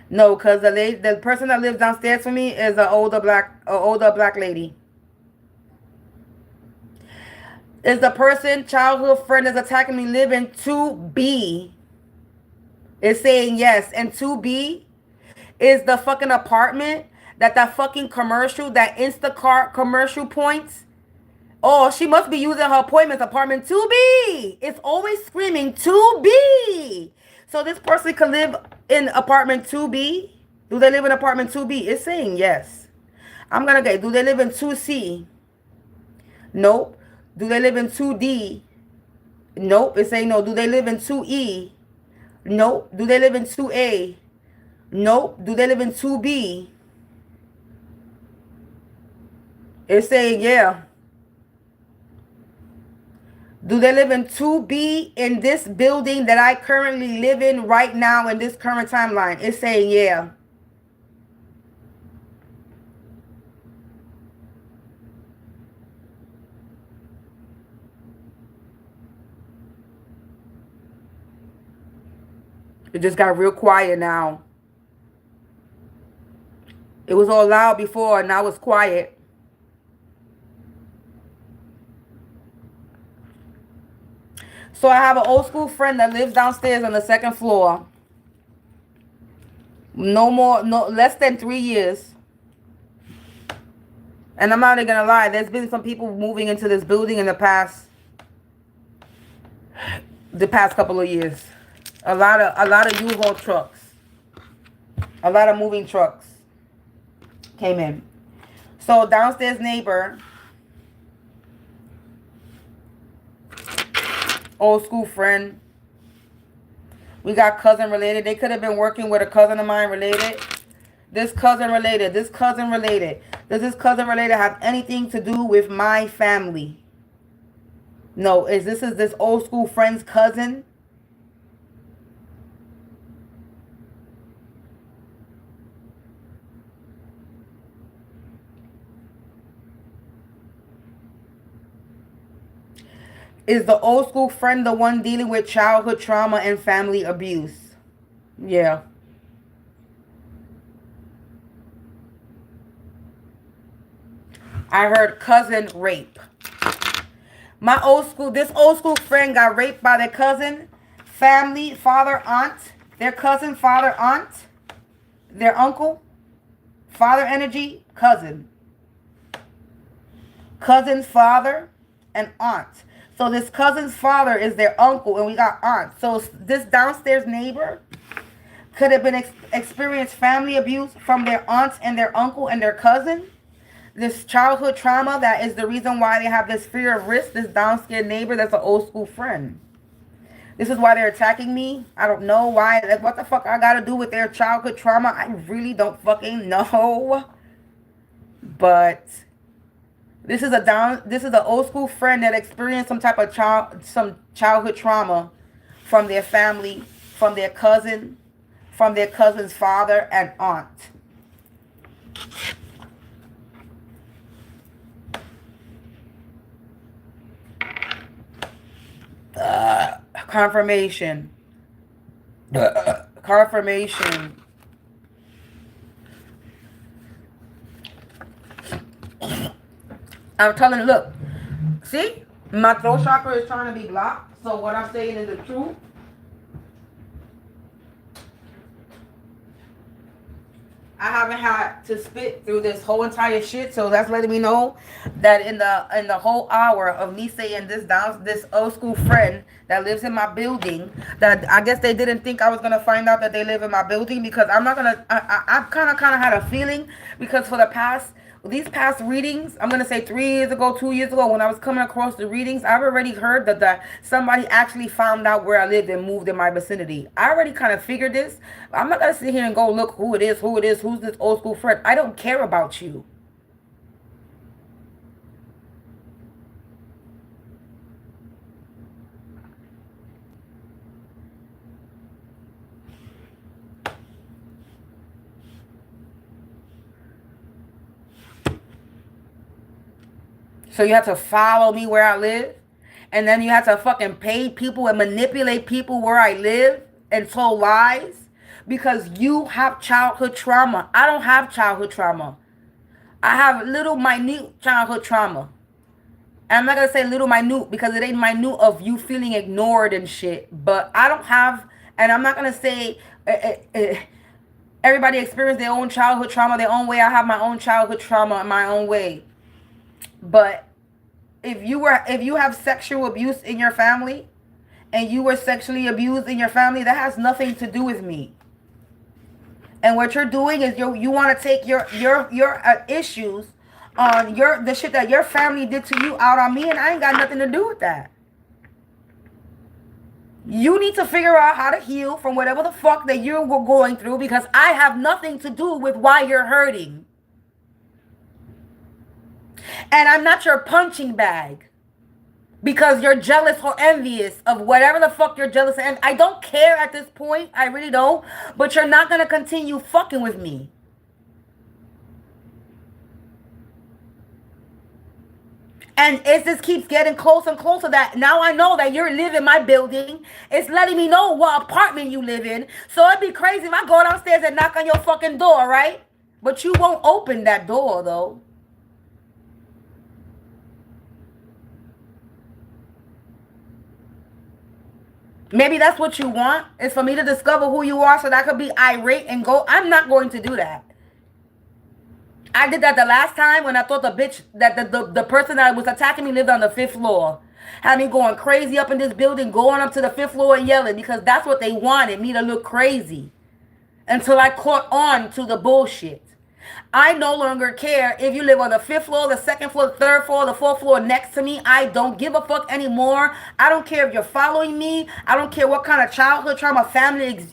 No, because the person that lives downstairs for me is an older black lady. Is the person, childhood friend that's attacking me, live in 2B? It's saying yes. And 2B is the fucking apartment that fucking commercial, that Instacart commercial points. Oh, she must be using her appointments, apartment 2B. It's always screaming 2B. So this person could live in apartment 2B. Do they live in apartment 2B? It's saying yes. I'm going to get, do they live in 2C? Nope. Do they live in 2D? Nope. It's saying no. Do they live in 2E? Nope. Do they live in 2A? Nope. Do they live in 2B? It's saying yeah. Do they live in 2B in this building that I currently live in right now in this current timeline? It's saying yeah. It just got real quiet now. It was all loud before, and now it's quiet. So I have an old school friend that lives downstairs on the 2nd floor. Less than 3 years. And I'm not even gonna lie, there's been some people moving into this building in the past couple of years. A lot of U-Haul trucks. A lot of moving trucks came in. So downstairs neighbor, old school friend. We got cousin related. They could have been working with a cousin of mine related. This cousin related. This cousin related. Does this cousin related have anything to do with my family? No. Is this old school friend's cousin? Is the old school friend the one dealing with childhood trauma and family abuse? Yeah. I heard cousin rape. This old school friend got raped by their cousin, family, father, aunt, their cousin, father, aunt, their uncle, father energy, cousin. Cousin's father and aunt. So this cousin's father is their uncle, and we got aunt. So this downstairs neighbor could have been experienced family abuse from their aunts and their uncle and their cousin. This childhood trauma that is the reason why they have this fear of risk. This downstairs neighbor that's an old school friend. This is why they're attacking me. I don't know why. Like, what the fuck I got to do with their childhood trauma? I really don't fucking know. But this is an old school friend that experienced some type of childhood trauma from their family, from their cousin, from their cousin's father and aunt. Confirmation. Confirmation. I'm telling you, look, see, my throat chakra is trying to be blocked. So what I'm saying is the truth. I haven't had to spit through this whole entire shit, so that's letting me know that in the whole hour of me saying this old school friend that lives in my building, that I guess they didn't think I was gonna find out that they live in my building, because I'm not gonna. I kind of had a feeling, because for the past these past readings, I'm going to say 3 years ago, 2 years ago, when I was coming across the readings, I've already heard that somebody actually found out where I lived and moved in my vicinity. I already kind of figured this. I'm not going to sit here and go look who it is, who's this old school friend. I don't care about you. So you have to follow me where I live? And then you have to fucking pay people and manipulate people where I live and tell lies? Because you have childhood trauma. I don't have childhood trauma. I have little minute childhood trauma. And I'm not going to say little minute because it ain't minute of you feeling ignored and shit. But I don't have, and I'm not going to say everybody experience their own childhood trauma their own way. I have my own childhood trauma in my own way. But if you have sexual abuse in your family and you were sexually abused in your family, that has nothing to do with me. And what you're doing is you want to take your issues on the shit that your family did to you out on me, and I ain't got nothing to do with that. You need to figure out how to heal from whatever the fuck that you were going through, because I have nothing to do with why you're hurting. And I'm not your punching bag because you're jealous or envious of whatever the fuck you're jealous of. And I don't care at this point. I really don't. But you're not going to continue fucking with me. And it just keeps getting closer and closer that now I know that you're living in my building. It's letting me know what apartment you live in. So it'd be crazy if I go downstairs and knock on your fucking door, right? But you won't open that door, though. Maybe that's what you want, is for me to discover who you are so that I could be irate and go. I'm not going to do that. I did that the last time when I thought the bitch, that the person that was attacking me lived on the 5th floor. Had me going crazy up in this building, going up to the 5th floor and yelling because that's what they wanted, me to look crazy. Until I caught on to the bullshit. I no longer care if you live on the 5th floor, the 2nd floor, the 3rd floor, the 4th floor next to me. I don't give a fuck anymore. I don't care if you're following me. I don't care what kind of childhood trauma, family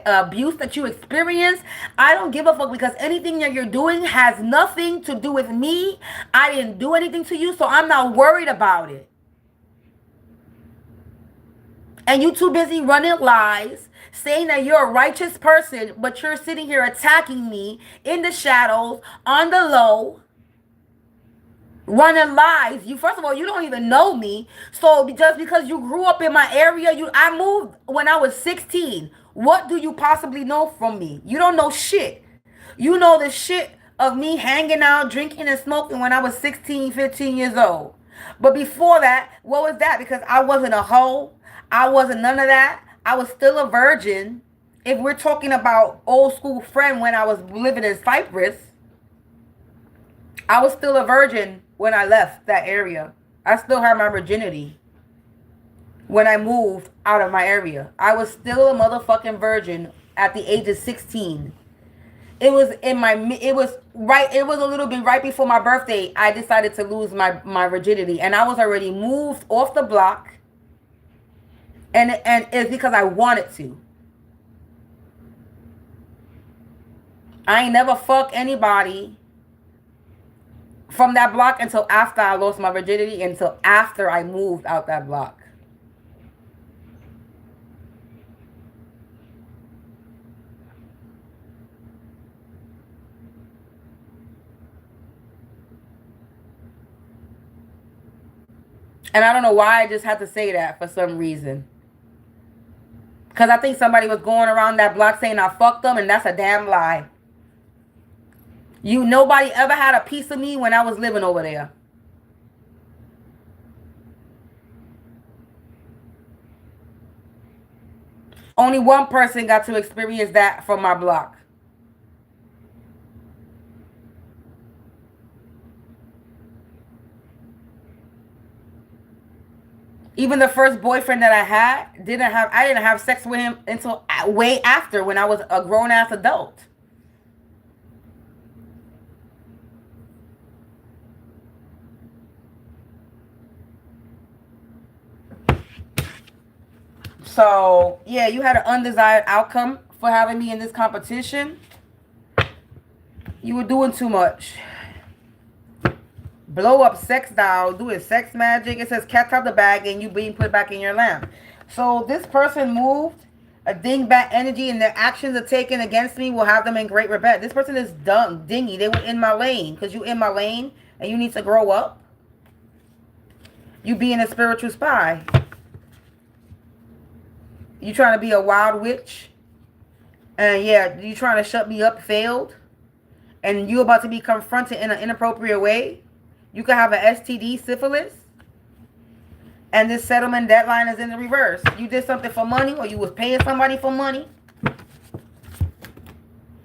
abuse that you experience. I don't give a fuck because anything that you're doing has nothing to do with me. I didn't do anything to you, so I'm not worried about it. And you too busy running lies, saying that you're a righteous person, but you're sitting here attacking me in the shadows, on the low, running lies. You, first of all, you don't even know me. So just because you grew up in my area, I moved when I was 16. What do you possibly know from me? You don't know shit. You know the shit of me hanging out, drinking and smoking when I was 16, 15 years old. But before that, what was that? Because I wasn't a hoe. I wasn't none of that. I was still a virgin. If we're talking about old school friend when I was living in Cyprus, I was still a virgin when I left that area. I still had my virginity when I moved out of my area. I was still a motherfucking virgin at the age of 16. It was a little bit right before my birthday. I decided to lose my virginity, and I was already moved off the block. And it's because I wanted to. I ain't never fucked anybody from that block until after I lost my virginity, until after I moved out that block. And I don't know why I just had to say that for some reason. Because I think somebody was going around that block saying I fucked them, and that's a damn lie. Nobody ever had a piece of me when I was living over there. Only one person got to experience that from my block. Even the first boyfriend that I had, I didn't have sex with him until way after, when I was a grown-ass adult. So, yeah, you had an undesired outcome for having me in this competition. You were doing too much. Blow up sex doll, doing sex magic. It says catch out the bag and you being put back in your lamp. So this person moved a dingbat energy and their actions are taken against me will have them in great regret. This person is dumb, dingy. They were in my lane because you in my lane and you need to grow up. You being a spiritual spy. You trying to be a wild witch. And yeah, you trying to shut me up, failed. And you about to be confronted in an inappropriate way. You could have an STD, syphilis. And this settlement deadline is in the reverse. You did something for money or you was paying somebody for money.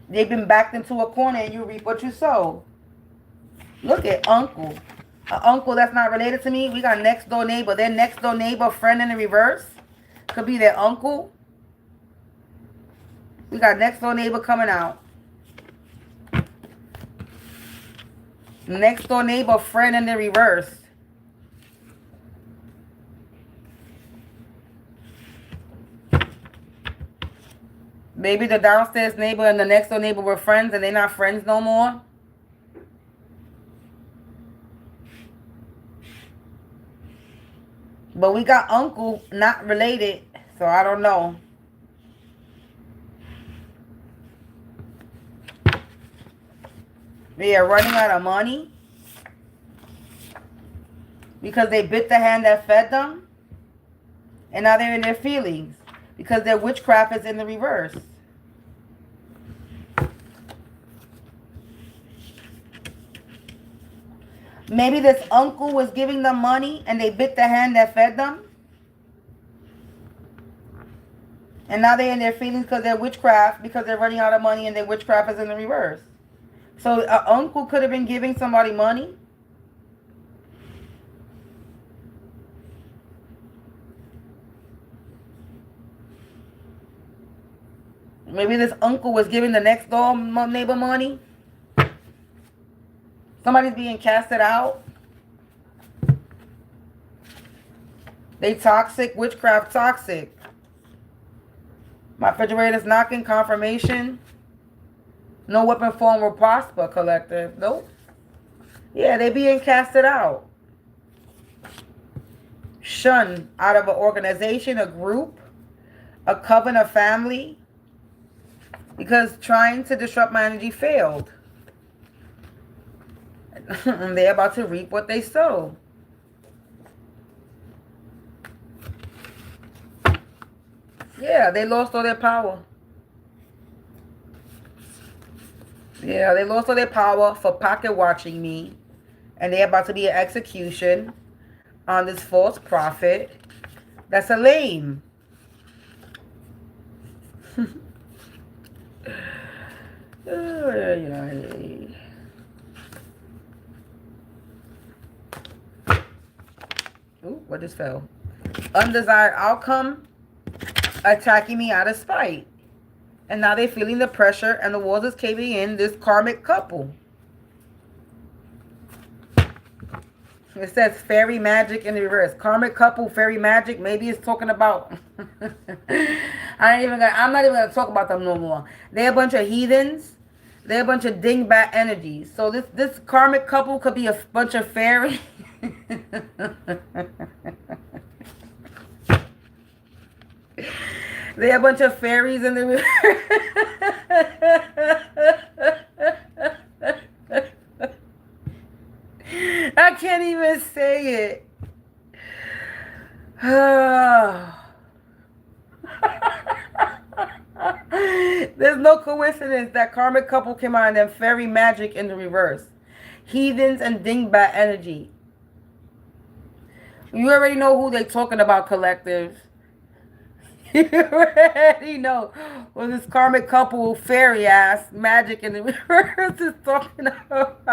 They've been backed into a corner and you reap what you sow. Look at uncle. An uncle that's not related to me. We got next door neighbor. Their next door neighbor friend in the reverse. Could be their uncle. We got next door neighbor coming out. Next door neighbor friend in the reverse. Maybe the downstairs neighbor and the next door neighbor were friends and they're not friends no more. But we got uncle not related, so I don't know. They are running out of money because they bit the hand that fed them. And now they're in their feelings because their witchcraft is in the reverse. Maybe this uncle was giving them money and they bit the hand that fed them. And now they're in their feelings because they're witchcraft, because they're running out of money and their witchcraft is in the reverse. So an uncle could have been giving somebody money. Maybe this uncle was giving the next door neighbor money. Somebody's being casted out. They toxic, witchcraft toxic. My refrigerator's knocking, confirmation. No weapon form will prosper, collective. Nope. Yeah, they being casted out. Shunned out of an organization, a group, a coven, a family. Because trying to disrupt my energy failed. And they're about to reap what they sow. Yeah, they lost all their power. Yeah, they lost all their power for pocket watching me. And they're about to be an execution on this false prophet. That's a lame. Ooh, what just fell? Undesired outcome, attacking me out of spite. And now they're feeling the pressure and the walls is caving in, this karmic couple. It says fairy magic in the reverse. Karmic couple, fairy magic. Maybe it's talking about... I'm not even going to talk about them no more. They're a bunch of heathens. They're a bunch of dingbat energies. So this karmic couple could be a bunch of fairy... They're a bunch of fairies in the river. I can't even say it. There's no coincidence that karmic couple came out and then fairy magic in the reverse. Heathens and dingbat energy. You already know who they talking about, collective. You already know what this karmic couple, fairy ass, magic in the reverse is talking about.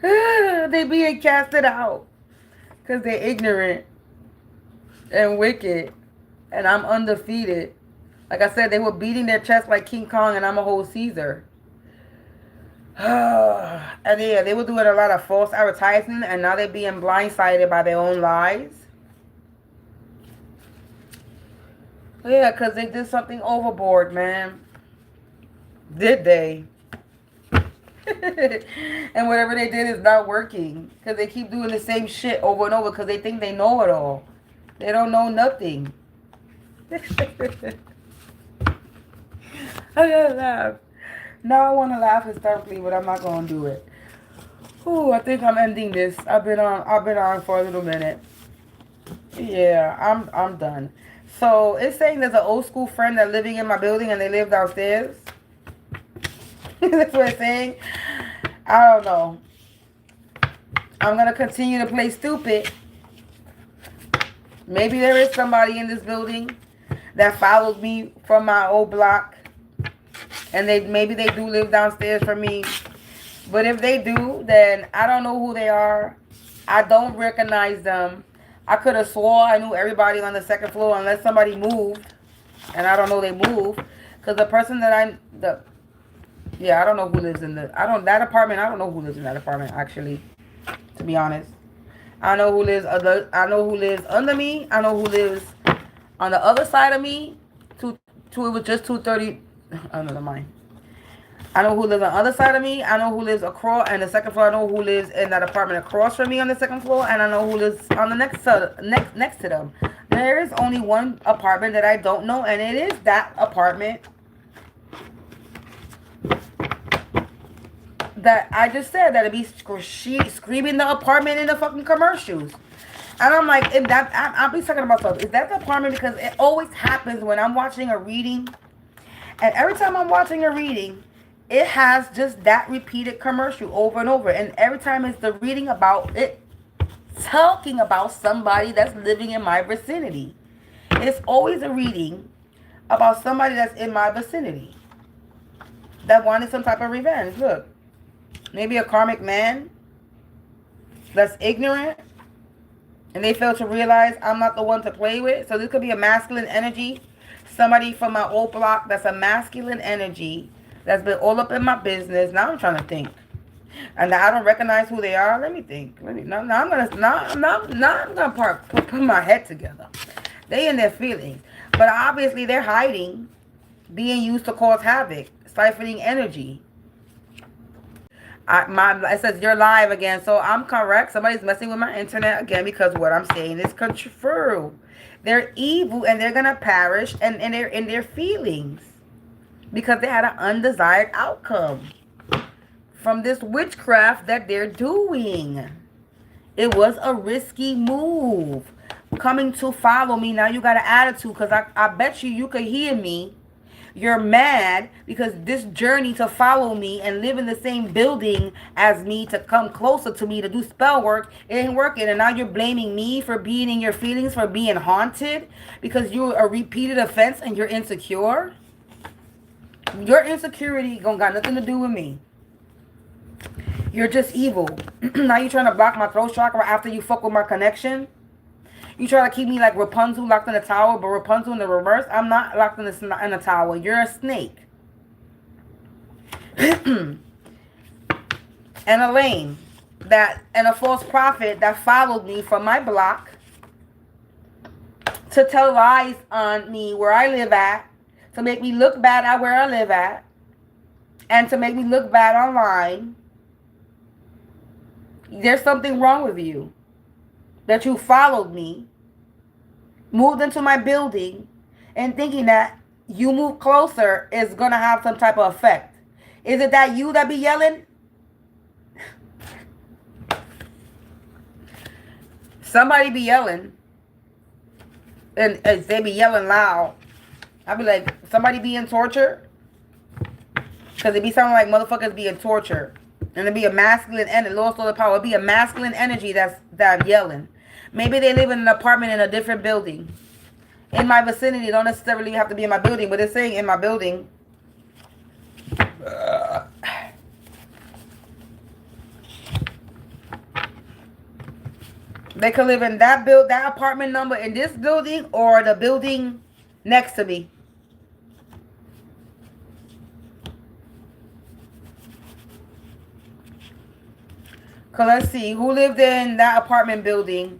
They being casted out because they're ignorant and wicked, and I'm undefeated. Like I said, they were beating their chest like King Kong, and I'm a whole Caesar. And yeah, they were doing a lot of false advertising, and now they're being blindsided by their own lies. Yeah, because they did something overboard, man. Did they? And whatever they did is not working. Because they keep doing the same shit over and over because they think they know it all. They don't know nothing. I gotta laugh. Now I want to laugh hysterically, but I'm not gonna do it. Ooh, I think I'm ending this. I've been on for a little minute. Yeah, I'm done. So it's saying there's an old school friend that's living in my building and they live downstairs. That's what it's saying. I don't know. I'm gonna continue to play stupid. Maybe there is somebody in this building that follows me from my old block. And maybe they do live downstairs from me. But if they do, then I don't know who they are. I don't recognize them. I could have swore I knew everybody on the second floor unless somebody moved. And I don't know they moved. Because the person that I don't know who lives in that apartment. I don't know who lives in that apartment, actually. To be honest. I know who lives under me. I know who lives on the other side of me. It was just 230. Oh, never mind. I know who lives on the other side of me. I know who lives across and the second floor. I know who lives in that apartment across from me on the second floor, and I know who lives on the next to them. There is only one apartment that I don't know, and it is that apartment that I just said that it'd be screaming the apartment in the fucking commercials. And I'm like, I'll be talking about something. Is that the apartment? Because it always happens when I'm watching a reading. And every time I'm watching a reading, it has just that repeated commercial over and over. And every time it's the reading about it, talking about somebody that's living in my vicinity. It's always a reading about somebody that's in my vicinity that wanted some type of revenge. Look, maybe a karmic man that's ignorant and they fail to realize I'm not the one to play with. So this could be a masculine energy. Somebody from my old block that's a masculine energy that's been all up in my business. Now I'm trying to think. And I don't recognize who they are. Let me think. I'm gonna put my head together. They in their feelings. But obviously they're hiding, being used to cause havoc, siphoning energy. It says you're live again. So I'm correct. Somebody's messing with my internet again because what I'm saying is true. They're evil and they're going to perish and they're in their feelings because they had an undesired outcome from this witchcraft that they're doing. It was a risky move. Coming to follow me. Now you got an attitude because I bet you could hear me. You're mad because this journey to follow me and live in the same building as me, to come closer to me, to do spell work, it ain't working. And now you're blaming me for being in your feelings, for being haunted because you're a repeated offense and you're insecure. Your insecurity got nothing to do with me. You're just evil. Now you're trying to block my throat chakra after you fuck with my connection. You try to keep me like Rapunzel locked in the tower, but Rapunzel in the reverse. I'm not locked in the tower. You're a snake. And a lame and a false prophet that followed me from my block to tell lies on me where I live at, to make me look bad at where I live at, and to make me look bad online. There's something wrong with you. That you followed me, moved into my building, and thinking that you move closer is going to have some type of effect. Is it that you that be yelling? Somebody be yelling. And they be yelling loud. I be like, somebody being tortured? Because it be sounding like motherfuckers being tortured. And it be a masculine energy, lost all the power. It be a masculine energy that's yelling. Maybe they live in an apartment in a different building. In my vicinity, don't necessarily have to be in my building, but it's saying in my building. They could live in that apartment number in this building or the building next to me. Cause let's see, who lived in that apartment building,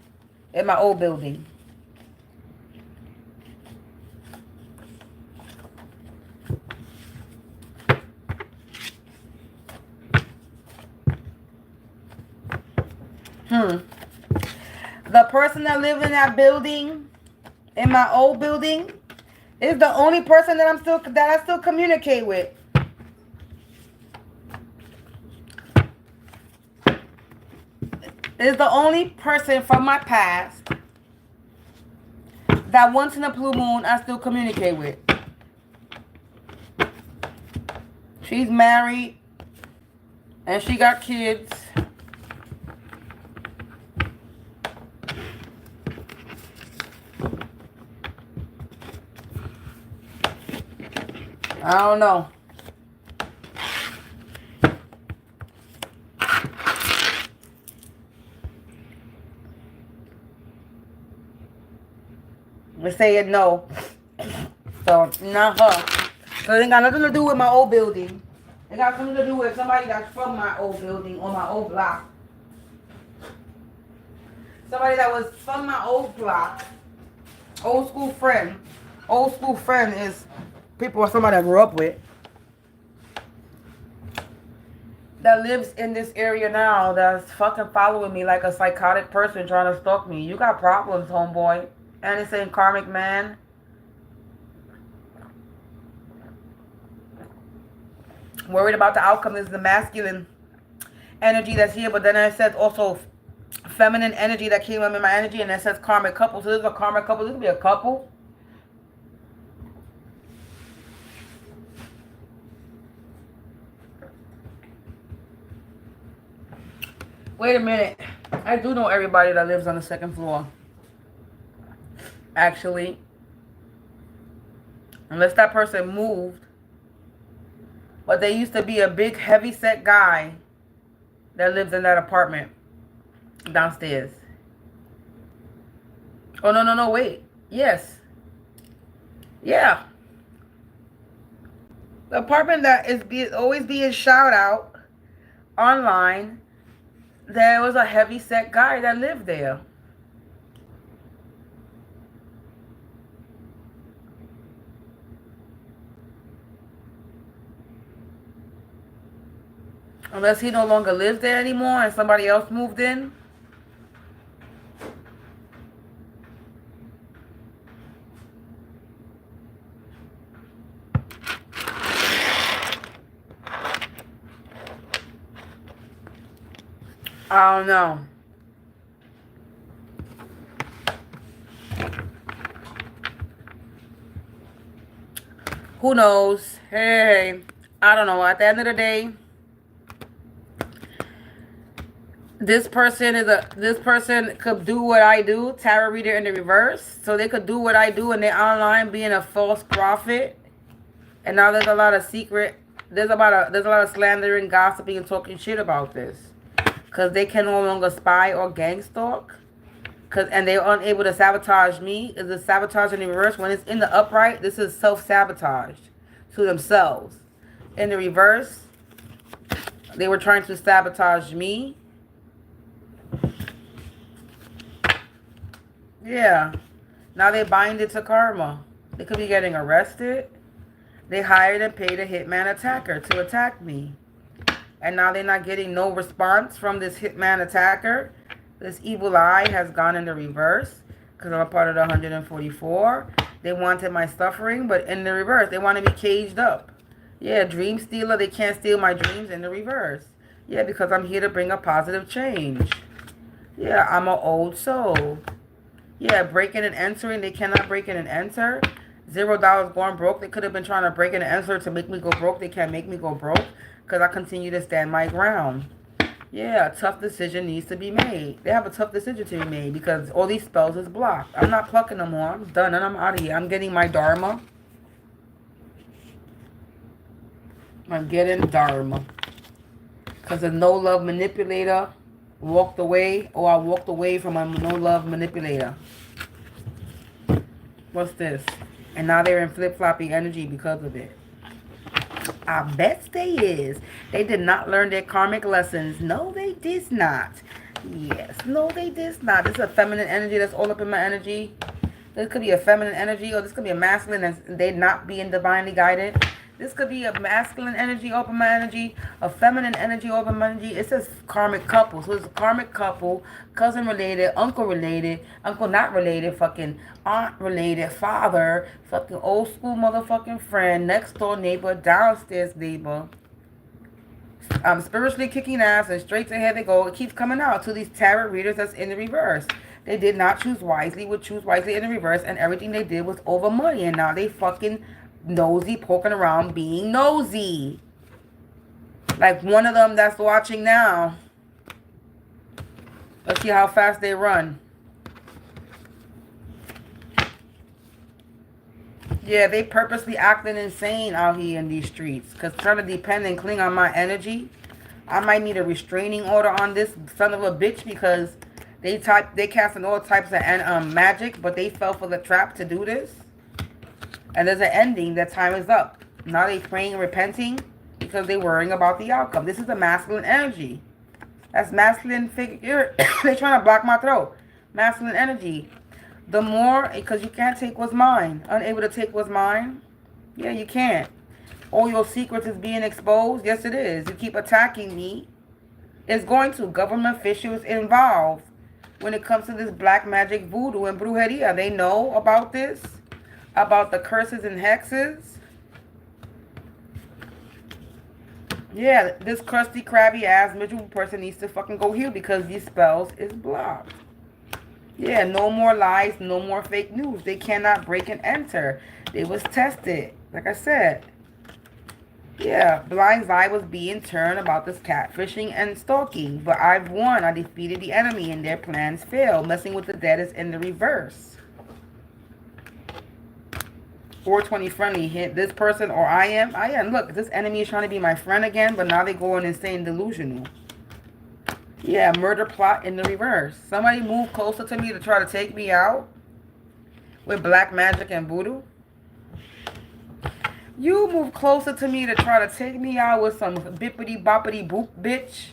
in my old building? The person that lived in that building, in my old building, is the only person that I still communicate with. Is the only person from my past that once in a blue moon I still communicate with. She's married and she got kids. I don't know. We're saying no. So, not her. So it ain't got nothing to do with my old building. It got something to do with somebody that's from my old building or my old block. Somebody that was from my old block. Old school friend. Old school friend is people or somebody I grew up with. That lives in this area now that's fucking following me like a psychotic person trying to stalk me. You got problems, homeboy. And it's saying karmic man. Worried about the outcome. This is the masculine energy that's here. But then it says also feminine energy that came up in my energy. And it says karmic couple. So this is a karmic couple. This could be a couple. Wait a minute. I do know everybody that lives on the second floor. Actually. Unless that person moved. But there used to be a big heavy-set guy that lives in that apartment downstairs. Oh, no, wait. Yes. Yeah. The apartment that is always being shout out online, there was a heavy-set guy that lived there. Unless he no longer lives there anymore and somebody else moved in. I don't know. Who knows? Hey, I don't know. At the end of the day, this person could do what I do, tarot reader in the reverse. So they could do what I do and they're online being a false prophet. And now there's a lot of there's a lot of slandering, gossiping, and talking shit about this. Because they can no longer spy or gang stalk. And they're unable to sabotage me. Is the sabotage in the reverse? When it's in the upright, this is self-sabotage to themselves. In the reverse, they were trying to sabotage me. Yeah. Now they bind it to karma. They could be getting arrested. They hired and paid a hitman attacker to attack me. And now they're not getting no response from this hitman attacker. This evil eye has gone in the reverse. Because I'm a part of the 144. They wanted my suffering, but in the reverse. They want to be caged up. Yeah, dream stealer. They can't steal my dreams in the reverse. Yeah, because I'm here to bring a positive change. Yeah, I'm an old soul. Yeah, breaking and entering. They cannot break in and enter. $0 going broke. They could have been trying to break in and enter to make me go broke. They can't make me go broke because I continue to stand my ground. Yeah, a tough decision needs to be made. They have a tough decision to be made because all these spells is blocked. I'm not plucking no more. I'm done and I'm out of here. I'm getting my dharma. I'm getting dharma. Because a no-love manipulator walked away, or I walked away from a no-love manipulator. What's this? And now they're in flip-floppy energy because of it. I bet they is. They did not learn their karmic lessons. No, they did not. Yes. No, they did not. This is a feminine energy that's all up in my energy. This could be a feminine energy, or this could be a masculine and they not being divinely guided. This could be a masculine energy, open my energy, a feminine energy, open my energy. It says karmic couple. So it's a karmic couple, cousin related, uncle not related, fucking aunt related, father, fucking old school motherfucking friend, next door neighbor, downstairs neighbor. Spiritually kicking ass and straight ahead they go. It keeps coming out to these tarot readers that's in the reverse. They did not choose wisely, would choose wisely in the reverse, and everything they did was over money, and now they fucking nosy, poking around, being nosy. Like one of them that's watching now. Let's see how fast they run. Yeah, they purposely acting insane out here in these streets. Because trying to depend and cling on my energy. I might need a restraining order on this son of a bitch because they casting all types of magic, but they fell for the trap to do this. And there's an ending. That time is up. Now they praying and repenting because they worrying about the outcome. This is a masculine energy. That's masculine figure. They trying to block my throat. Masculine energy. The more, because you can't take what's mine. Unable to take what's mine. Yeah, you can't. All your secrets is being exposed. Yes, it is. You keep attacking me. It's going to. Government officials involved when it comes to this black magic, voodoo, and brujeria. They know about this. About the curses and hexes. Yeah, this crusty, crabby ass, miserable person needs to fucking go heal because these spells is blocked. Yeah, no more lies, no more fake news. They cannot break and enter. They was tested. Like I said. Yeah, blind eye was being turned about this catfishing and stalking. But I've won. I defeated the enemy and their plans failed. Messing with the dead is in the reverse. 420 friendly hit this person or I am. Look, this enemy is trying to be my friend again, but now they going insane delusional. Yeah, murder plot in the reverse. Somebody move closer to me to try to take me out with black magic and voodoo. You move closer to me to try to take me out with some bippity boppity boop bitch.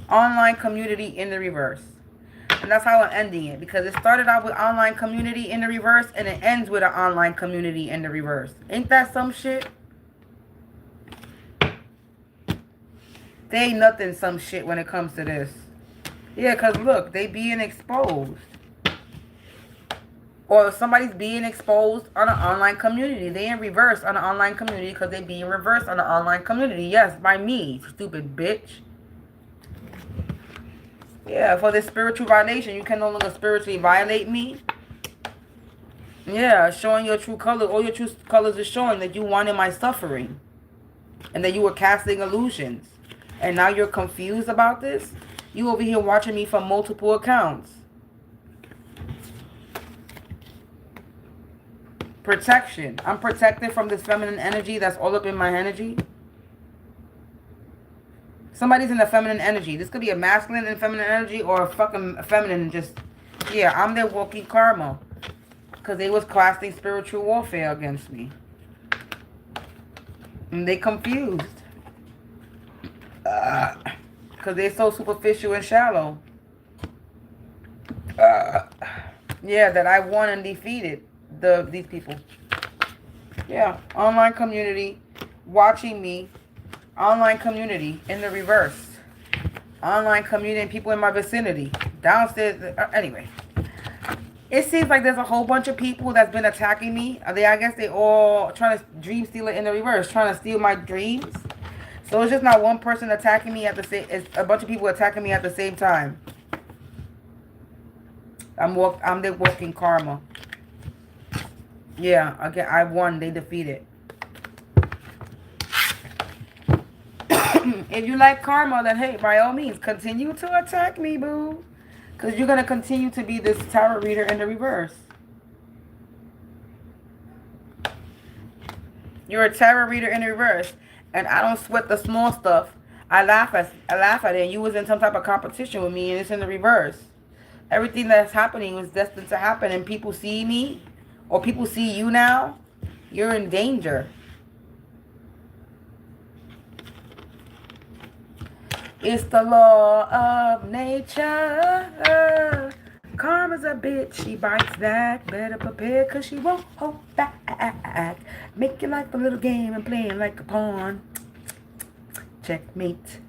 Online community in the reverse. And that's how I'm ending it. Because it started out with online community in the reverse and it ends with an online community in the reverse. Ain't that some shit? They ain't nothing some shit when it comes to this. Yeah, because look, they being exposed. Or somebody's being exposed on an online community. They in reverse on an online community because they being reversed on an online community. Yes, by me, stupid bitch. Yeah, for this spiritual violation, you can no longer spiritually violate me. Yeah, showing your true colors. All your true colors are showing that you wanted my suffering. And that you were casting illusions. And now you're confused about this? You over here watching me from multiple accounts. Protection. I'm protected from this feminine energy that's all up in my energy. Somebody's in the feminine energy. This could be a masculine and feminine energy or a fucking feminine just... Yeah, I'm their walking karma. Because they was casting spiritual warfare against me. And they confused. Because they're so superficial and shallow. Yeah, that I won and defeated these people. Yeah, online community watching me. Online community in the reverse. Online community and people in my vicinity. Downstairs. Anyway. It seems like there's a whole bunch of people that's been attacking me. I guess they all trying to dream steal it in the reverse. Trying to steal my dreams. So it's just not one person attacking me at the same... It's a bunch of people attacking me at the same time. I'm the walking karma. Yeah, again, I won. They defeated. If you like karma, then hey, by all means, continue to attack me, boo. Because you're going to continue to be this tarot reader in the reverse. You're a tarot reader in the reverse. And I don't sweat the small stuff. I laugh at it. And you was in some type of competition with me. And it's in the reverse. Everything that's happening was destined to happen. And people see me or people see you now, you're in danger. It's the law of nature. Karma's a bitch, she bites back. Better prepare, cause she won't hold back. Make your life a little game and playing like a pawn. Checkmate.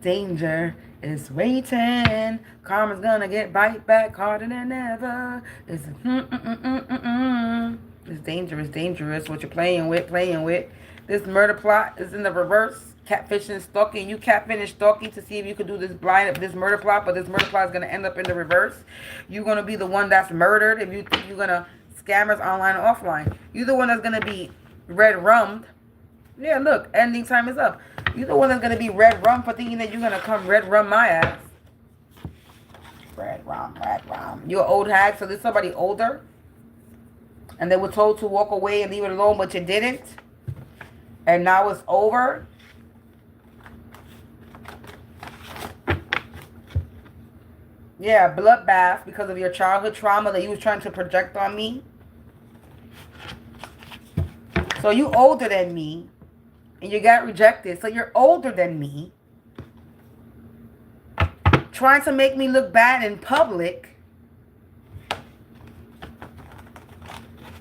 Danger is waiting. Karma's gonna get bite back harder than ever. It's dangerous. What you're playing with. This murder plot is in the reverse. Catfishing, stalking. You catfinish stalking to see if you could do this murder plot, but this murder plot is gonna end up in the reverse. You're gonna be the one that's murdered if you think you're gonna scammers online and offline. You're the one that's gonna be red rummed. Yeah, look, ending time is up. You're the one that's gonna be red rum for thinking that you're gonna come red rum my ass. Red rum. You're an old hag, so there's somebody older, and they were told to walk away and leave it alone, but you didn't, and now it's over. Yeah, bloodbath because of your childhood trauma that you was trying to project on me. So you older than me, and you got rejected. So you're older than me, trying to make me look bad in public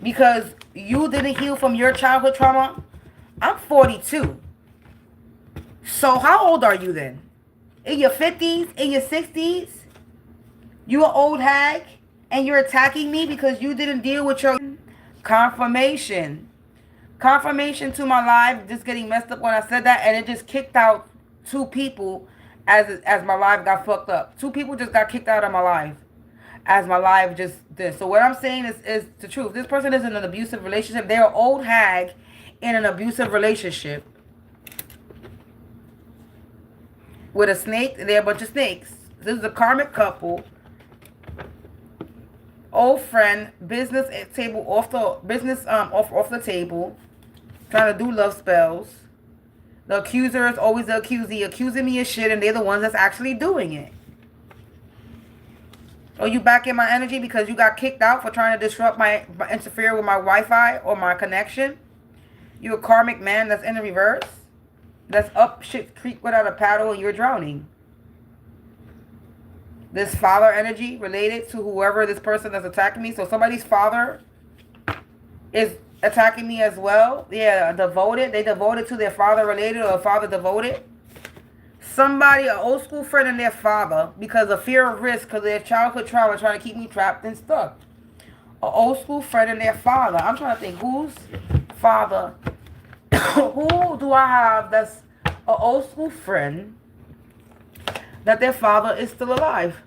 because you didn't heal from your childhood trauma. I'm 42. So how old are you then? In your 50s? In your 60s? You an old hag and you're attacking me because you didn't deal with your confirmation. Confirmation to my live just getting messed up when I said that, and it just kicked out 2 people as my live got fucked up. 2 people just got kicked out of my live as my live just did. So what I'm saying is the truth. This person is in an abusive relationship. They're an old hag in an abusive relationship with a snake. They're a bunch of snakes. This is a karmic couple. Old friend, business table off the table, trying to do love spells. The accuser is always the accusee, accusing me of shit, and they're the ones that's actually doing it. Are you back in my energy because you got kicked out for trying to disrupt interfere with my Wi-Fi or my connection? You're a karmic man that's in the reverse, that's up shit creek without a paddle, and you're drowning. This father energy related to whoever this person that's attacking me. So somebody's father is attacking me as well. Yeah, devoted. They devoted to their father related or father devoted. Somebody, an old school friend and their father, because of fear of risk, because of their childhood trauma, trying to keep me trapped and stuck. An old school friend and their father. I'm trying to think, whose father? Who do I have that's an old school friend that their father is still alive?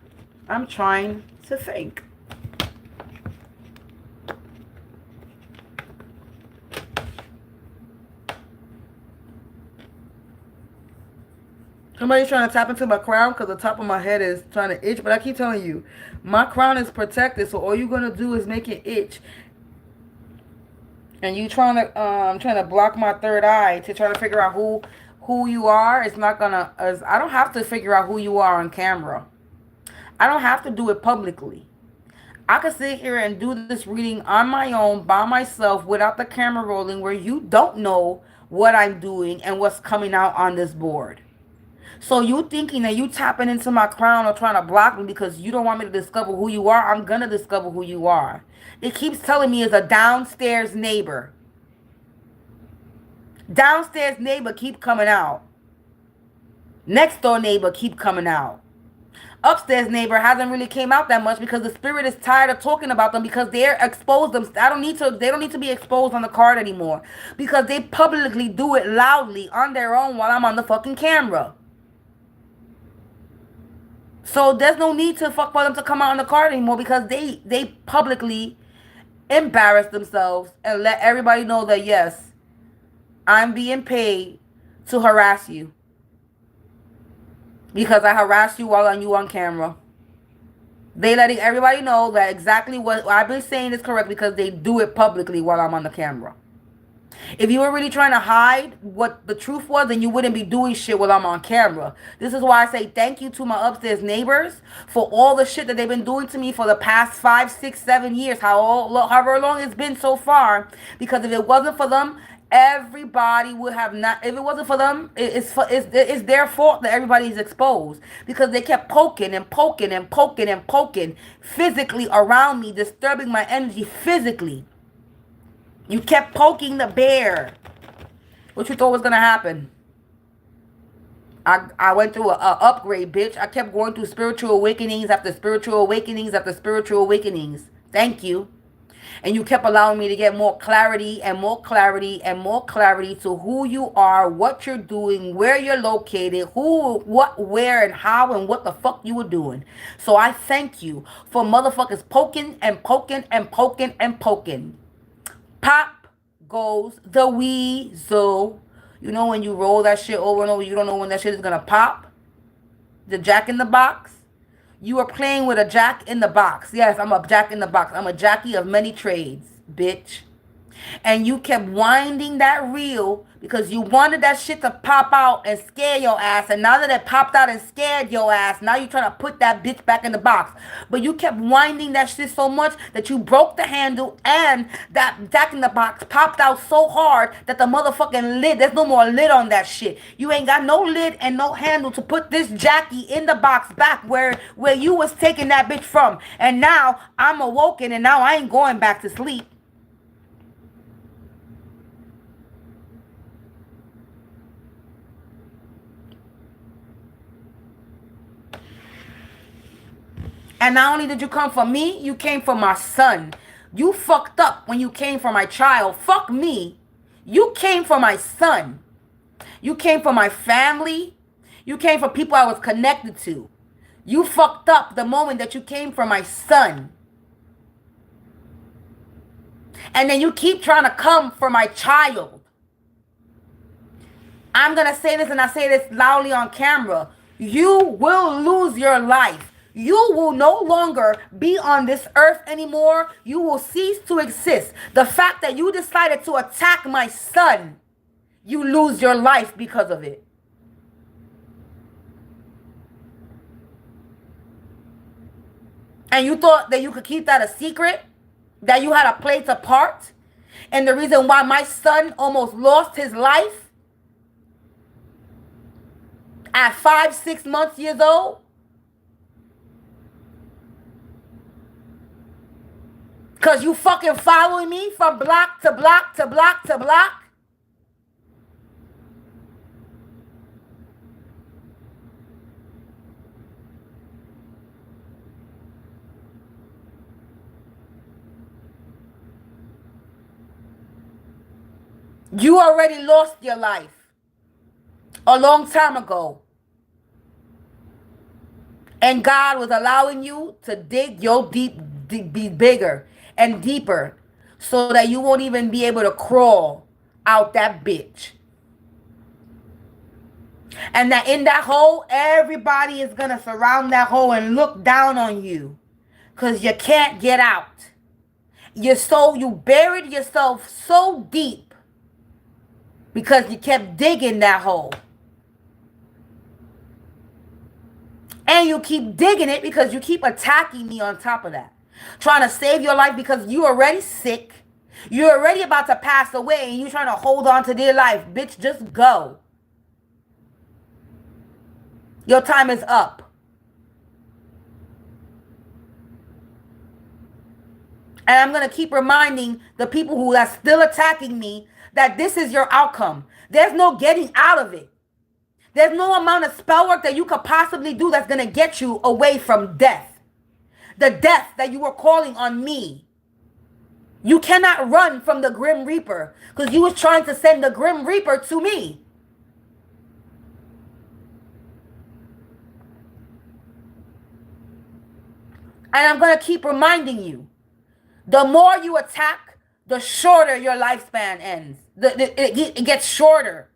I'm trying to think. Somebody's trying to tap into my crown because the top of my head is trying to itch. But I keep telling you, my crown is protected. So all you're going to do is make it itch. And you trying to block my third eye to try to figure out who you are. It's not going to... I don't have to figure out who you are on camera. I don't have to do it publicly. I can sit here and do this reading on my own, by myself, without the camera rolling, where you don't know what I'm doing and what's coming out on this board. So you thinking that you tapping into my crown or trying to block me because you don't want me to discover who you are? I'm going to discover who you are. It keeps telling me it's a downstairs neighbor. Downstairs neighbor keep coming out. Next door neighbor keep coming out. Upstairs neighbor hasn't really came out that much because the spirit is tired of talking about them because they're exposed them. They don't need to be exposed on the card anymore because they publicly do it loudly on their own while I'm on the fucking camera. So there's no need to fuck for them to come out on the card anymore because they publicly embarrass themselves and let everybody know that yes, I'm being paid to harass you. Because I harassed you while you on camera. They letting everybody know that exactly what I've been saying is correct because they do it publicly while I'm on the camera. If you were really trying to hide what the truth was, then you wouldn't be doing shit while I'm on camera. This is why I say thank you to my upstairs neighbors for all the shit that they've been doing to me for the past 5, 6, 7 years, however long it's been so far. Because if it wasn't for them, everybody would have not. If it wasn't for them, it's their fault that everybody's exposed, because they kept poking and poking and poking and poking physically around me, disturbing my energy physically. You kept poking the bear. What you thought was gonna happen? I went through a upgrade, bitch. I kept going through spiritual awakenings after spiritual awakenings after spiritual awakenings. Thank you. And you kept allowing me to get more clarity and more clarity and more clarity to who you are, what you're doing, where you're located, who, what, where, and how, and what the fuck you were doing. So I thank you for motherfuckers poking and poking and poking and poking. Pop goes the weasel. You know when you roll that shit over and over, you don't know when that shit is gonna pop? The jack in the box? You are playing with a jack in the box. Yes, I'm a jack in the box. I'm a Jackie of many trades, bitch. And you kept winding that reel because you wanted that shit to pop out and scare your ass. And now that it popped out and scared your ass, now you're trying to put that bitch back in the box. But you kept winding that shit so much that you broke the handle, and that jack in the box popped out so hard that the motherfucking lid, there's no more lid on that shit. You ain't got no lid and no handle to put this Jackie in the box back where you was taking that bitch from. And now I'm awoken, and now I ain't going back to sleep. And not only did you come for me, you came for my son. You fucked up when you came for my child. Fuck me. You came for my son. You came for my family. You came for people I was connected to. You fucked up the moment that you came for my son. And then you keep trying to come for my child. I'm going to say this, and I say this loudly on camera. You will lose your life. You will no longer be on this earth anymore. You will cease to exist. The fact that you decided to attack my son, you lose your life because of it. And you thought that you could keep that a secret? That you had a place apart? And the reason why my son almost lost his life at 5, 6 months years old? Because you fucking following me from block to block to block to block? You already lost your life a long time ago. And God was allowing you to dig your be bigger and deeper so that you won't even be able to crawl out that bitch. And that in that hole, everybody is going to surround that hole and look down on you because you can't get out. You buried yourself so deep because you kept digging that hole. And you keep digging it because you keep attacking me on top of that. Trying to save your life because you're already sick. You're already about to pass away and you're trying to hold on to their life. Bitch, just go. Your time is up. And I'm going to keep reminding the people who are still attacking me that this is your outcome. There's no getting out of it. There's no amount of spell work that you could possibly do that's going to get you away from death. The death that you were calling on me. You cannot run from the Grim Reaper because you was trying to send the Grim Reaper to me. And I'm going to keep reminding you. The more you attack, the shorter your lifespan ends. It gets shorter.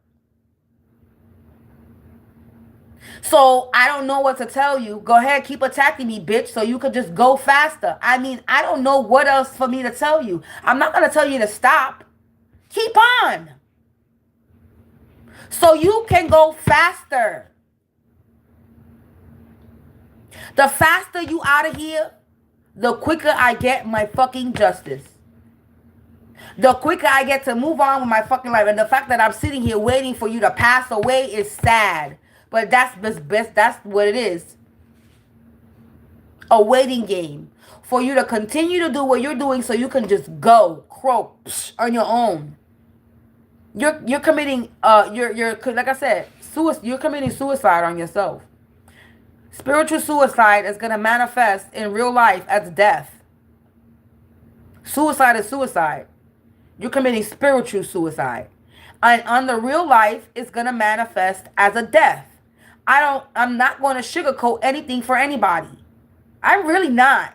So I don't know what to tell you. Go ahead, keep attacking me, bitch, so you could just go faster. I mean, I don't know what else for me to tell you. I'm not going to tell you to stop. Keep on. So you can go faster. The faster you out of here, the quicker I get my fucking justice. The quicker I get to move on with my fucking life. And the fact that I'm sitting here waiting for you to pass away is sad. But that's best. That's what it is. A waiting game. For you to continue to do what you're doing so you can just go, croak, on your own. You're committing, you're like I said, you're committing suicide on yourself. Spiritual suicide is going to manifest in real life as death. Suicide is suicide. You're committing spiritual suicide. And on the real life, it's going to manifest as a death. I'm not going to sugarcoat anything for anybody. I'm really not.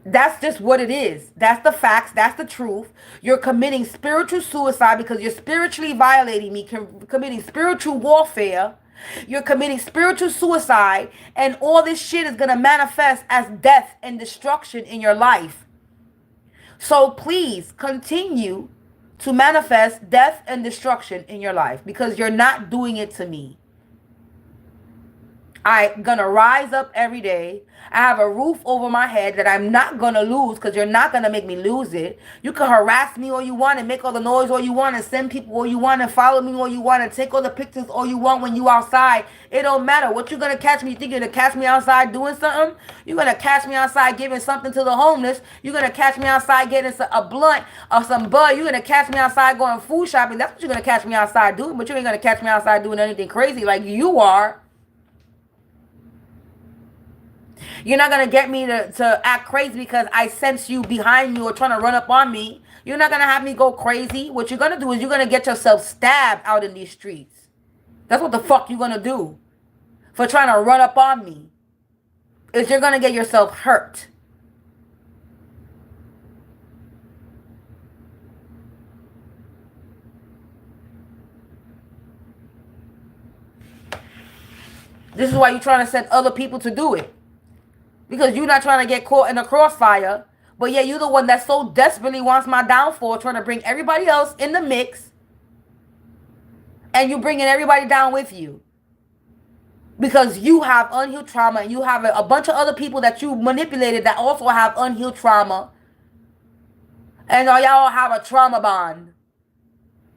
That's just what it is. That's the facts. That's the truth. You're committing spiritual suicide because you're spiritually violating me, committing spiritual warfare. You're committing spiritual suicide, and all this shit is going to manifest as death and destruction in your life. So please continue to manifest death and destruction in your life because you're not doing it to me. I'm going to rise up every day. I have a roof over my head that I'm not going to lose because you're not going to make me lose it. You can harass me all you want and make all the noise all you want and send people all you want and follow me all you want and take all the pictures all you want when you outside. It don't matter. What you going to catch me? You think you're going to catch me outside doing something? You're going to catch me outside giving something to the homeless. You're going to catch me outside getting a blunt or some bud. You're going to catch me outside going food shopping. That's what you're going to catch me outside doing. But you ain't going to catch me outside doing anything crazy like you are. You're not going to get me to act crazy because I sense you behind you or trying to run up on me. You're not going to have me go crazy. What you're going to do is you're going to get yourself stabbed out in these streets. That's what the fuck you're going to do for trying to run up on me. Is you're going to get yourself hurt. This is why you're trying to send other people to do it. Because you're not trying to get caught in the crossfire. But yeah, you're the one that so desperately wants my downfall, trying to bring everybody else in the mix. And you're bringing everybody down with you. Because you have unhealed trauma. And you have a bunch of other people that you manipulated that also have unhealed trauma. And y'all have a trauma bond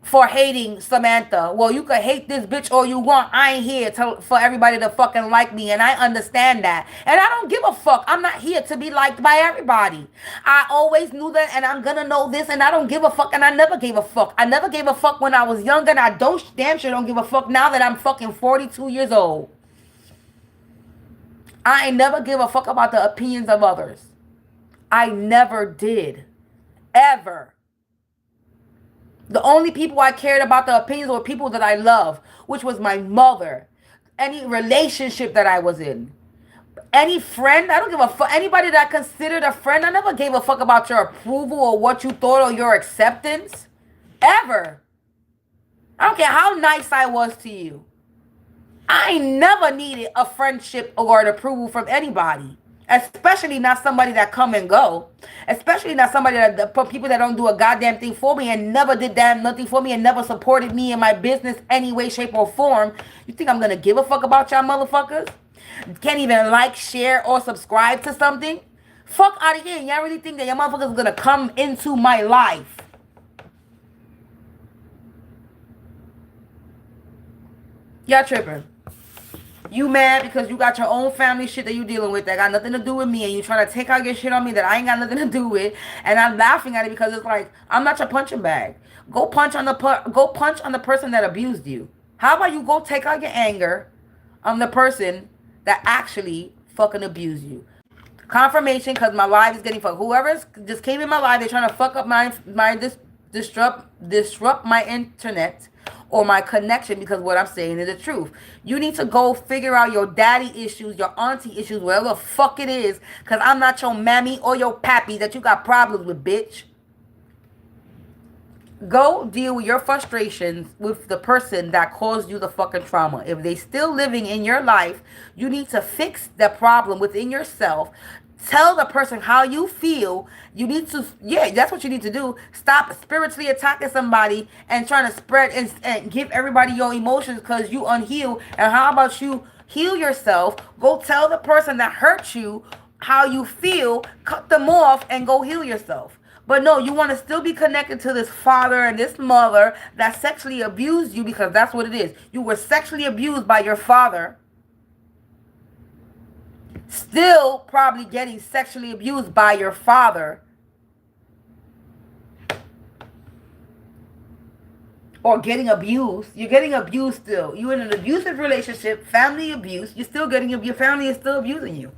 for hating Samantha. Well, you can hate this bitch all you want. I ain't here for everybody to fucking like me, and I understand that. And I don't give a fuck. I'm not here to be liked by everybody. I always knew that, and I'm gonna know this, and I don't give a fuck, and I never gave a fuck. I never gave a fuck when I was younger, and I damn sure don't give a fuck now that I'm fucking 42 years old. I ain't never give a fuck about the opinions of others. I never did. Ever. The only people I cared about the opinions were people that I love, which was my mother. Any relationship that I was in. Any friend, I don't give a fuck. Anybody that I considered a friend, I never gave a fuck about your approval or what you thought or your acceptance. Ever. I don't care how nice I was to you. I never needed a friendship or an approval from anybody. Especially not somebody that come and go. Especially not somebody that, for people that don't do a goddamn thing for me and never did damn nothing for me and never supported me in my business any way, shape, or form. You think I'm going to give a fuck about y'all motherfuckers? Can't even like, share, or subscribe to something? Fuck out of here. Y'all really think that y'all motherfuckers are going to come into my life? Y'all tripping. You mad because you got your own family shit that you dealing with that got nothing to do with me, and you trying to take out your shit on me that I ain't got nothing to do with, and I'm laughing at it because it's like, I'm not your punching bag. Go punch on the person that abused you. How about you go take out your anger on the person that actually fucking abused you? Confirmation, because my life is getting fucked. Whoever just came in my life, they're trying to fuck up disrupt my internet or my connection, because what I'm saying is the truth. You need to go figure out your daddy issues, your auntie issues, whatever the fuck it is, because I'm not your mammy or your pappy that you got problems with, bitch. Go deal with your frustrations with the person that caused you the fucking trauma. If they still living in your life, you need to fix the problem within yourself. Tell the person how you feel. You need to, yeah, that's what you need to do. Stop spiritually attacking somebody and trying to spread and give everybody your emotions because you unhealed. And how about you heal yourself? Go tell the person that hurt you how you feel, cut them off, and go heal yourself. But no, you want to still be connected to this father and this mother that sexually abused you, because that's what it is. You were sexually abused by your father. Still probably getting sexually abused by your father. Or getting abused. You're getting abused still. You're in an abusive relationship, family abuse. You're still getting, your family is still abusing you.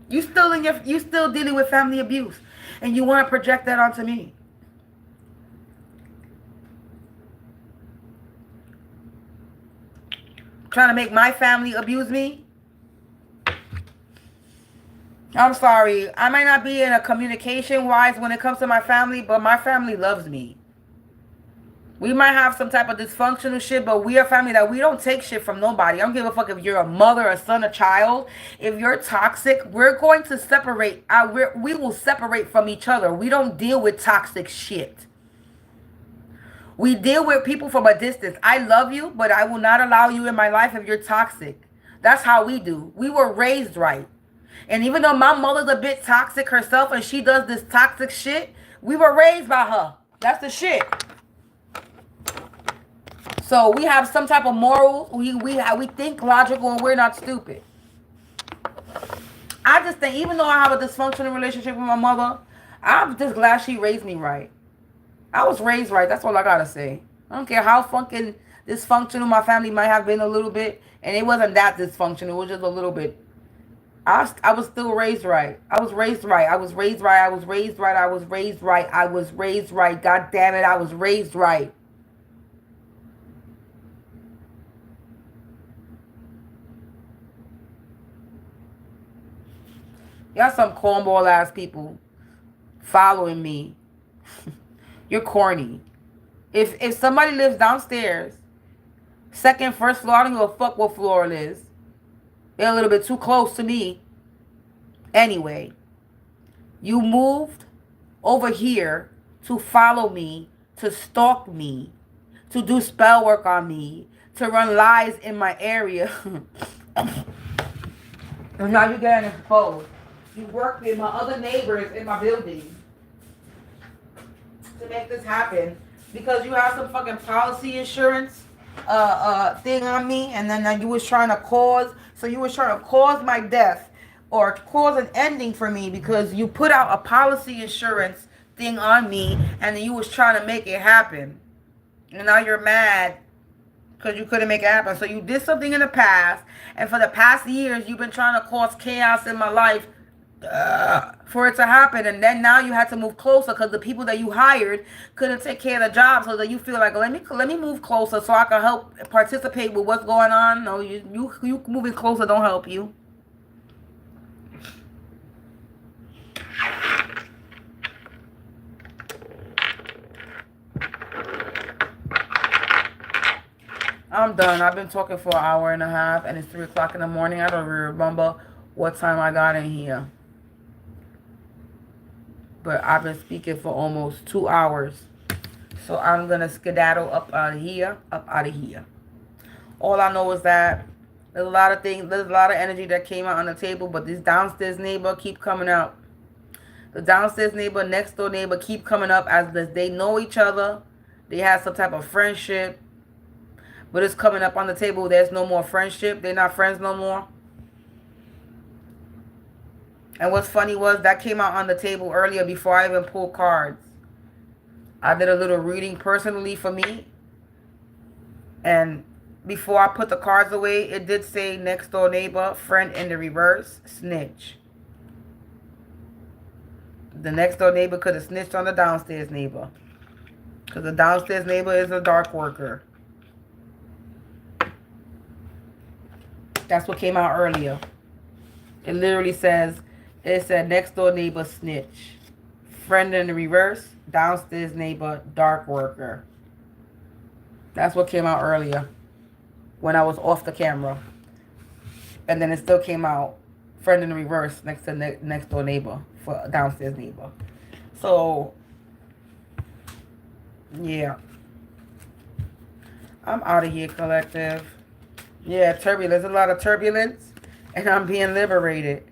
You still dealing with family abuse. And you want to project that onto me. Trying to make my family abuse me? I'm sorry. I might not be in a communication-wise when it comes to my family, but my family loves me. We might have some type of dysfunctional shit, but we are family that we don't take shit from nobody. I don't give a fuck if you're a mother, a son, a child. If you're toxic, we're going to separate. We will separate from each other. We don't deal with toxic shit. We deal with people from a distance. I love you, but I will not allow you in my life if you're toxic. That's how we do. We were raised right. And even though my mother's a bit toxic herself and she does this toxic shit, we were raised by her. That's the shit. So we have some type of morals. We think logical and we're not stupid. I just think, even though I have a dysfunctional relationship with my mother, I'm just glad she raised me right. I was raised right. That's all I gotta say. I don't care how fucking dysfunctional my family might have been a little bit. And it wasn't that dysfunctional. It was just a little bit. I was still raised right. I was raised right. I was raised right. I was raised right. I was raised right. I was raised right. God damn it. I was raised right. Y'all some cornball ass people following me. You're corny. If somebody lives downstairs, second, first floor, I don't give a fuck what floor it is. They're a little bit too close to me. Anyway, you moved over here to follow me, to stalk me, to do spell work on me, to run lies in my area. And now you're getting exposed. You work with my other neighbors in my building to make this happen because you have some fucking policy insurance thing on me, and then you was trying to cause, so you was trying to cause my death or cause an ending for me because you put out a policy insurance thing on me, and then you was trying to make it happen, and now you're mad because you couldn't make it happen. So you did something in the past, and for the past years you've been trying to cause chaos in my life for it to happen, and then now you had to move closer because the people that you hired couldn't take care of the job, so that you feel like, let me move closer so I can help participate with what's going on. No, you moving closer don't help you. I'm done. I've been talking for an hour and a half, and it's 3 o'clock in the morning. I don't even remember what time I got in here. But I've been speaking for almost 2 hours. So I'm going to skedaddle up out of here, All I know is that there's a lot of things, there's a lot of energy that came out on the table, but this downstairs neighbor keep coming out. The downstairs neighbor, next door neighbor keep coming up as they know each other. They have some type of friendship. But it's coming up on the table. There's no more friendship. They're not friends no more. And what's funny was that came out on the table earlier before I even pulled cards. I did a little reading personally for me. And before I put the cards away, it did say next door neighbor, friend in the reverse, snitch. The next door neighbor could have snitched on the downstairs neighbor. Because the downstairs neighbor is a dark worker. That's what came out earlier. It literally says, it said next door neighbor snitch. Friend in the reverse, downstairs neighbor, dark worker. That's what came out earlier when I was off the camera. And then it still came out friend in the reverse next to next door neighbor for downstairs neighbor. So yeah, I'm out of here, collective. Yeah, turbulence. A lot of turbulence, and I'm being liberated.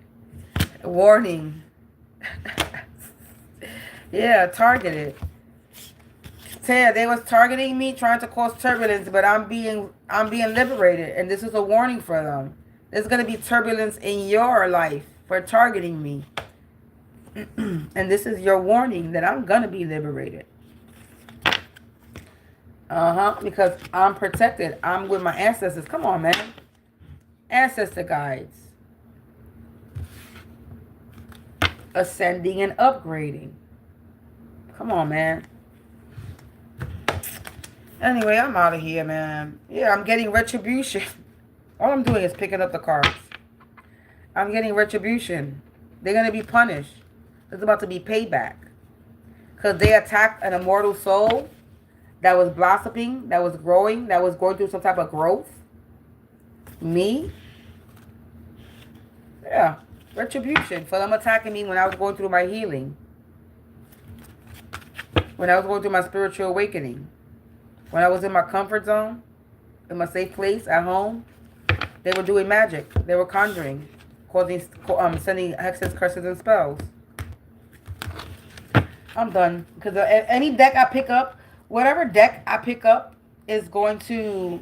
Warning. Yeah, targeted. Yeah, they was targeting me, trying to cause turbulence, but I'm being liberated, and this is a warning for them. There's gonna be turbulence in your life for targeting me, and this is your warning that I'm gonna be liberated. Because I'm protected. I'm with my ancestors. Come on, man. Ancestor guides. Ascending and upgrading. Come on, man. Anyway, I'm out of here, man. Yeah, I'm getting retribution. All I'm doing is picking up the cards. I'm getting retribution. They're going to be punished. There's about to be payback. Because they attacked an immortal soul that was blossoming, that was growing, that was going through some type of growth. Me? Yeah. Retribution for them attacking me when I was going through my healing. When I was going through my spiritual awakening. When I was in my comfort zone, in my safe place at home, they were doing magic. They were conjuring, sending hexes, curses, and spells. I'm done. Because any deck I pick up, whatever deck I pick up is going to...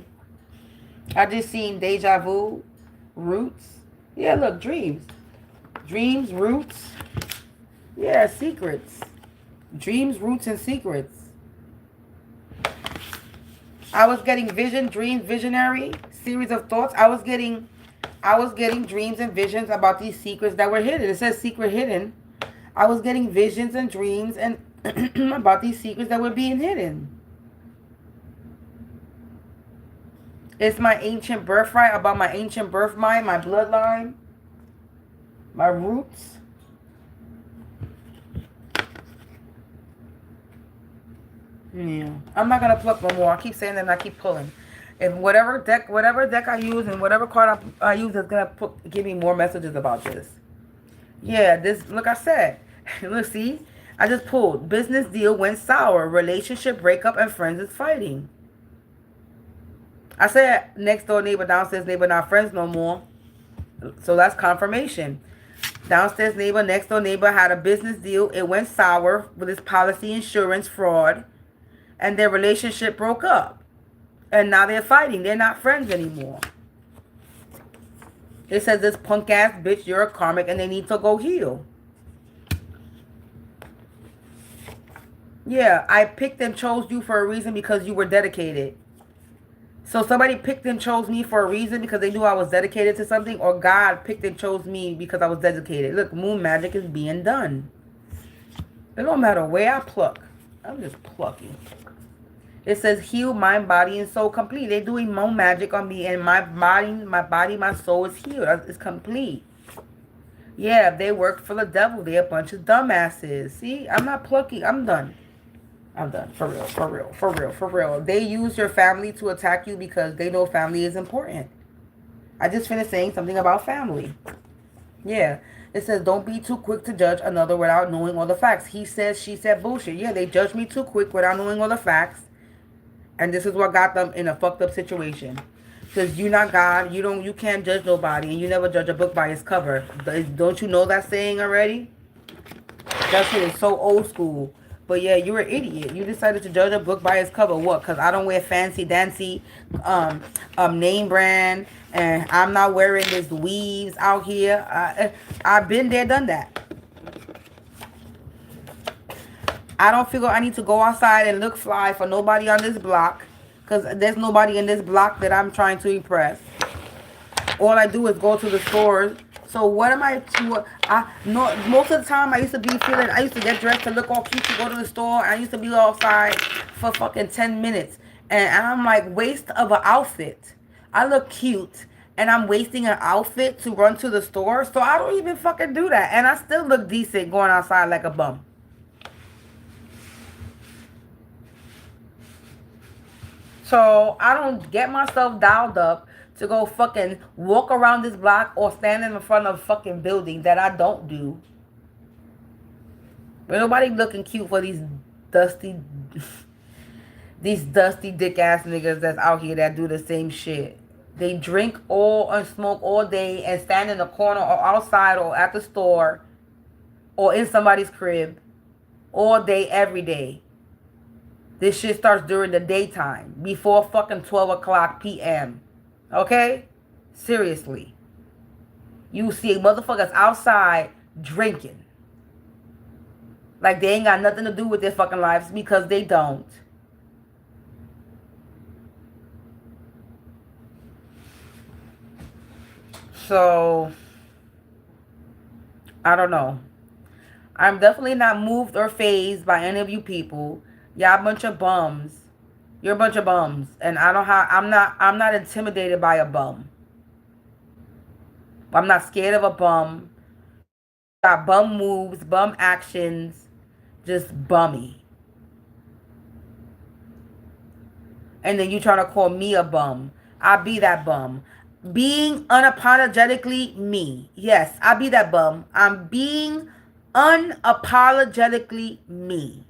I just seen Deja Vu, Roots. Yeah, look, Dreams. Dreams, Roots. Yeah, Secrets. Dreams, Roots, and Secrets. I was getting vision, dreams, visionary, series of thoughts. I was getting dreams and visions about these secrets that were hidden. It says secret hidden. I was getting visions and dreams and about these secrets that were being hidden. It's my ancient birthright, about my ancient birthright, my bloodline, my roots. Yeah, I'm not gonna pluck no more. I keep saying that and I keep pulling. And whatever deck I use and whatever card I use is gonna give me more messages about this. Yeah, this, look, I said, look, see, I just pulled. Business deal went sour. Relationship breakup and friends is fighting. I said next door neighbor, downstairs neighbor, not friends no more. So that's confirmation. Downstairs neighbor, next door neighbor had a business deal. It went sour with his policy insurance fraud. And their relationship broke up. And now they're fighting. They're not friends anymore. It says, this punk ass bitch, you're a karmic and they need to go heal. Yeah, I picked and chose you for a reason because you were dedicated. So somebody picked and chose me for a reason because they knew I was dedicated to something, or God picked and chose me because I was dedicated. Look, moon magic is being done. It don't matter where I pluck. I'm just plucking. It says heal mind, body, and soul complete. They're doing moon magic on me, and my body, my soul is healed. It's complete. Yeah, they work for the devil. They're a bunch of dumbasses. See, I'm not plucking. I'm done. I'm done. For real, for real, for real, for real. They use your family to attack you because they know family is important. I just finished saying something about family. Yeah. It says, don't be too quick to judge another without knowing all the facts. He says, she said bullshit. Yeah, they judged me too quick without knowing all the facts. And this is what got them in a fucked up situation. Because you're not God. You can't judge nobody. And you never judge a book by its cover. Don't you know that saying already? That shit is so old school. But yeah, you're an idiot. You decided to judge a book by its cover. What? Because I don't wear fancy dancy name brand. And I'm not wearing this weaves out here. I've been there, done that. I don't figure I need to go outside and look fly for nobody on this block. Because there's nobody in this block that I'm trying to impress. All I do is go to the stores. So what am I to... most of the time I used to get dressed to look all cute to go to the store. I used to be outside for fucking 10 minutes. And I'm like, waste of an outfit. I look cute. And I'm wasting an outfit to run to the store. So I don't even fucking do that. And I still look decent going outside like a bum. So I don't get myself dialed up to go fucking walk around this block or stand in front of a fucking building that I don't do. But nobody looking cute for these dusty dick ass niggas that's out here that do the same shit. They drink all and smoke all day and stand in the corner or outside or at the store or in somebody's crib all day, every day. This shit starts during the daytime, before fucking 12 o'clock p.m. Okay? Seriously. You see motherfuckers outside drinking. Like they ain't got nothing to do with their fucking lives because they don't. So, I don't know. I'm definitely not moved or fazed by any of you people. Y'all a bunch of bums. You're a bunch of bums. And I'm not intimidated by a bum. I'm not scared of a bum. Got bum moves, bum actions, just bummy. And then you trying to call me a bum. I be that bum. Being unapologetically me. Yes, I be that bum. I'm being unapologetically me.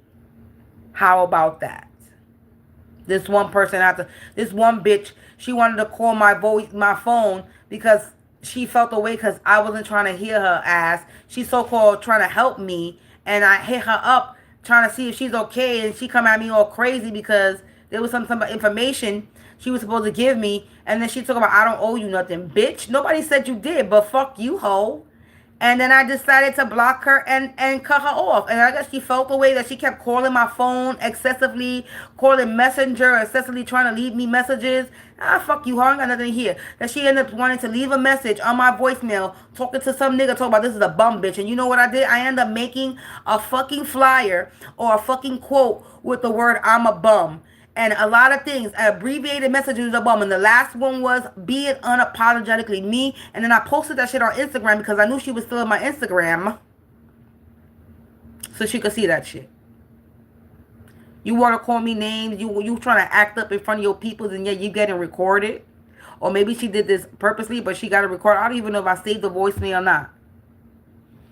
How about that? This one person this one bitch, she wanted to call my phone because she felt away because I wasn't trying to hear her ass. She's so-called trying to help me, and I hit her up trying to see if she's okay, and she come at me all crazy because there was some information she was supposed to give me, and then she talking about I don't owe you nothing. Bitch, nobody said you did, but fuck you, hoe. And then I decided to block her and cut her off. And I guess she felt the way that she kept calling my phone excessively, calling Messenger, excessively trying to leave me messages. Fuck you, hoe. I ain't got nothing to hear. That she ended up wanting to leave a message on my voicemail, talking to some nigga, talking about this is a bum bitch. And you know what I did? I ended up making a fucking flyer or a fucking quote with the word I'm a bum. And a lot of things, abbreviated messages a bum. And the last one was, be it unapologetically me. And then I posted that shit on Instagram because I knew she was still in my Instagram. So she could see that shit. You want to call me names. You trying to act up in front of your peoples and yet you getting recorded. Or maybe she did this purposely, but she got it recorded. I don't even know if I saved the voicemail or not.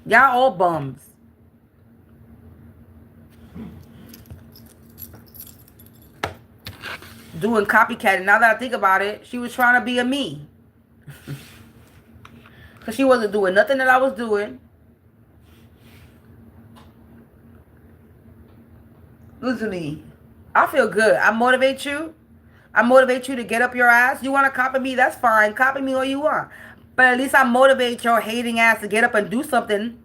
Y'all all bums. Doing copycat, and now that I think about it, she was trying to be a me. Because she wasn't doing nothing that I was doing. Listen to me. I feel good. I motivate you. I motivate you to get up your ass. You want to copy me? That's fine. Copy me all you want. But at least I motivate your hating ass to get up and do something.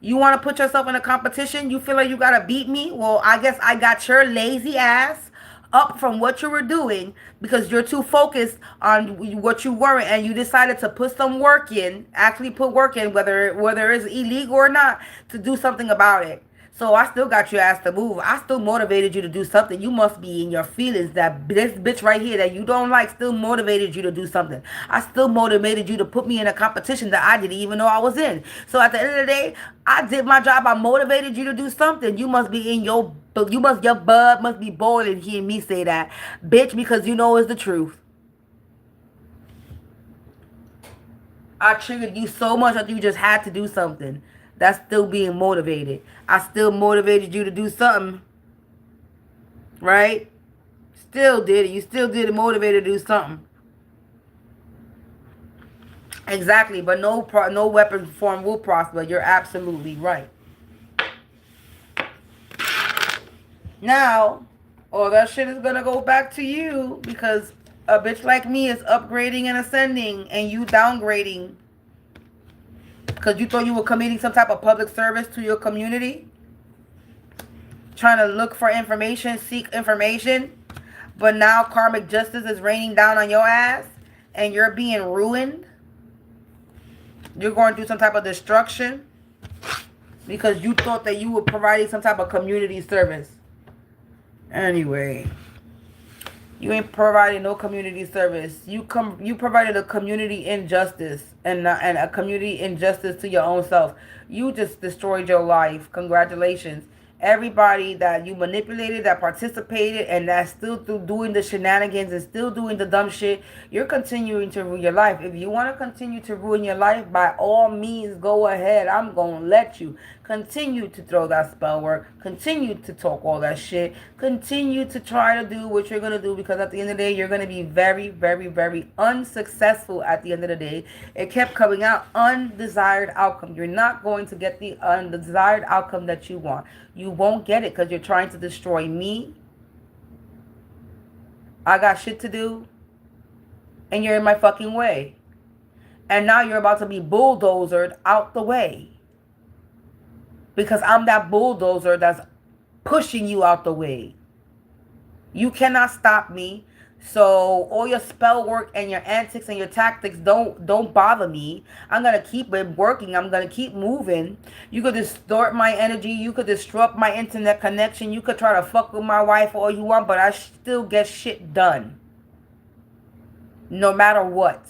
You want to put yourself in a competition? You feel like you got to beat me? Well, I guess I got your lazy ass up from what you were doing because you're too focused on what you were, and you decided to put some work in, actually put work in, whether it's illegal or not, to do something about it. So I still got your ass to move. I still motivated you to do something. You must be in your feelings that this bitch right here that you don't like still motivated you to do something. I still motivated you to put me in a competition that I didn't even know I was in. So at the end of the day, I did my job. I motivated you to do something. You must be in your blood must be boiling hearing me say that, bitch, because you know it's the truth. I triggered you so much that you just had to do something. That's still being motivated. I still motivated you to do something. Right? Still did it. You still did it, motivated to do something. Exactly. But no weapon form will prosper. You're absolutely right. Now, all that shit is going to go back to you because a bitch like me is upgrading and ascending and you downgrading. Because you thought you were committing some type of public service to your community. Trying to look for information, seek information. But now karmic justice is raining down on your ass. And you're being ruined. You're going through some type of destruction. Because you thought that you were providing some type of community service. Anyway. You ain't providing no community service. You provided a community injustice and a community injustice to your own self. You just destroyed your life. Congratulations. everybody that you manipulated, that participated, and that's still doing the shenanigans and still doing the dumb shit, you're continuing to ruin your life. If you want to continue to ruin your life, by all means, go ahead. I'm going to let you. Continue to throw that spell work. Continue to talk all that shit. Continue to try to do what you're going to do, because at the end of the day, you're going to be very, very, very unsuccessful at the end of the day. It kept coming out, undesired outcome. You're not going to get the undesired outcome that you want. You won't get it because you're trying to destroy me. I got shit to do. And you're in my fucking way. And now you're about to be bulldozered out the way. Because I'm that bulldozer that's pushing you out the way. You cannot stop me. So all your spell work and your antics and your tactics don't bother me. I'm going to keep it working. I'm going to keep moving. You could distort my energy. You could disrupt my internet connection. You could try to fuck with my wife all you want, but I still get shit done. No matter what.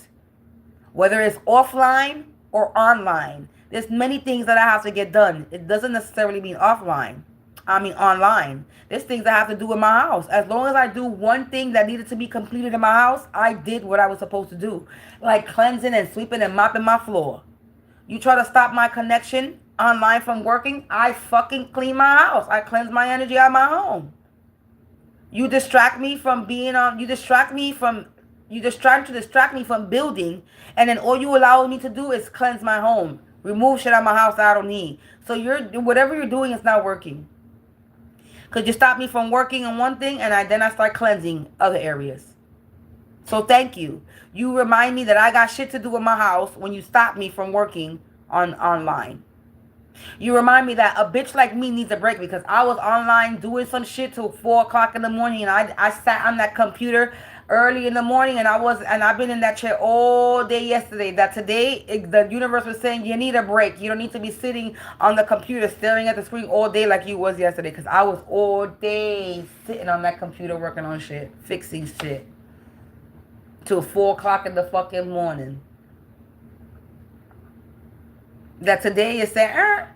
Whether it's offline or online. There's many things that I have to get done. It doesn't necessarily mean offline. I mean online. There's things I have to do in my house. As long as I do one thing that needed to be completed in my house, I did what I was supposed to do. Like cleansing and sweeping and mopping my floor. You try to stop my connection online from working, I fucking clean my house. I cleanse my energy out of my home. You distract me from being on, you try to distract me from building, and then all you allow me to do is cleanse my home. Remove shit out of my house that I don't need. So whatever you're doing is not working. Because you stop me from working on one thing, and then I start cleansing other areas. So thank you. You remind me that I got shit to do in my house when you stop me from working online. You remind me that a bitch like me needs a break, because I was online doing some shit till 4 o'clock in the morning, and I sat on that computer early in the morning, and I've been in that chair all day yesterday. That today the universe was saying you need a break. You don't need to be sitting on the computer staring at the screen all day like you was yesterday, because I was all day sitting on that computer working on shit, fixing shit till 4 o'clock in the fucking morning. That today is saying,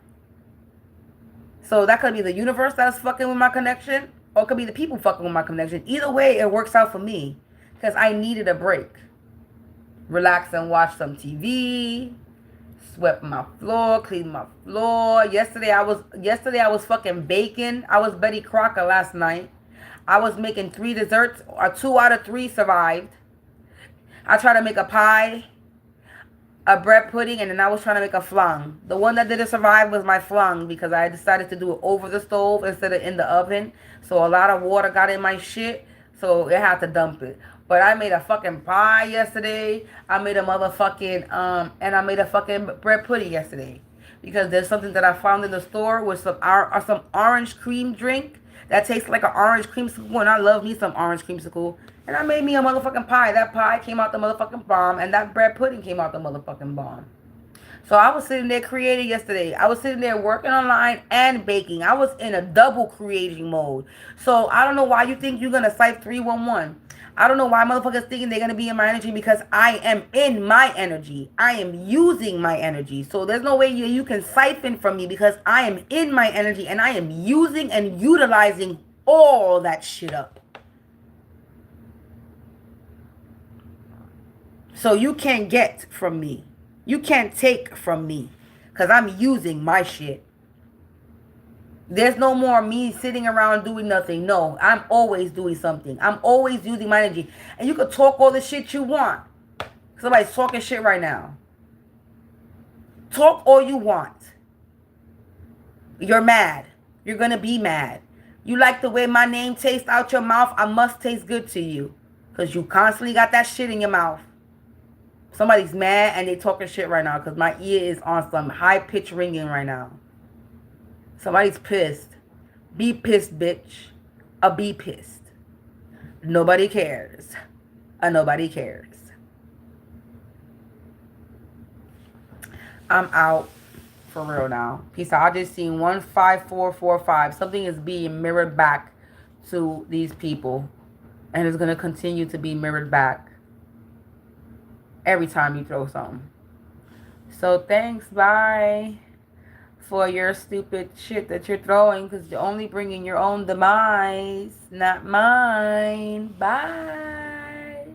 So that could be the universe that's fucking with my connection, or it could be the people fucking with my connection. Either way, it works out for me, because I needed a break. Relax and watch some TV, swept my floor, cleaned my floor. Yesterday I was fucking baking. I was Betty Crocker last night. I was making 3 desserts, or 2 out of 3 survived. I tried to make a pie, a bread pudding, and then I was trying to make a flan. The one that didn't survive was my flan, because I decided to do it over the stove instead of in the oven. So a lot of water got in my shit, so it had to dump it. But I made a fucking pie yesterday. I made a motherfucking, and I made a fucking bread pudding yesterday. Because there's something that I found in the store with some orange cream drink that tastes like an orange creamsicle, and I love me some orange creamsicle. And I made me a motherfucking pie. That pie came out the motherfucking bomb, and that bread pudding came out the motherfucking bomb. So I was sitting there creating yesterday. I was sitting there working online and baking. I was in a double creating mode. So I don't know why you think you're going to cipher 311. I don't know why motherfuckers thinking they're going to be in my energy, because I am in my energy. I am using my energy. So there's no way you can siphon from me, because I am in my energy, and I am using and utilizing all that shit up. So you can't get from me. You can't take from me, because I'm using my shit. There's no more me sitting around doing nothing. No, I'm always doing something. I'm always using my energy. And you can talk all the shit you want. Somebody's talking shit right now. Talk all you want. You're mad. You're going to be mad. You like the way my name tastes out your mouth? I must taste good to you, because you constantly got that shit in your mouth. Somebody's mad and they talking shit right now, because my ear is on some high-pitched ringing right now. Somebody's pissed. Be pissed, bitch. Be pissed. Nobody cares. Nobody cares. I'm out. For real now. Peace out. I just seen 15445. Something is being mirrored back to these people. And it's going to continue to be mirrored back every time you throw something. So thanks. Bye. for your stupid shit that you're throwing, because you're only bringing your own demise, not mine. Bye.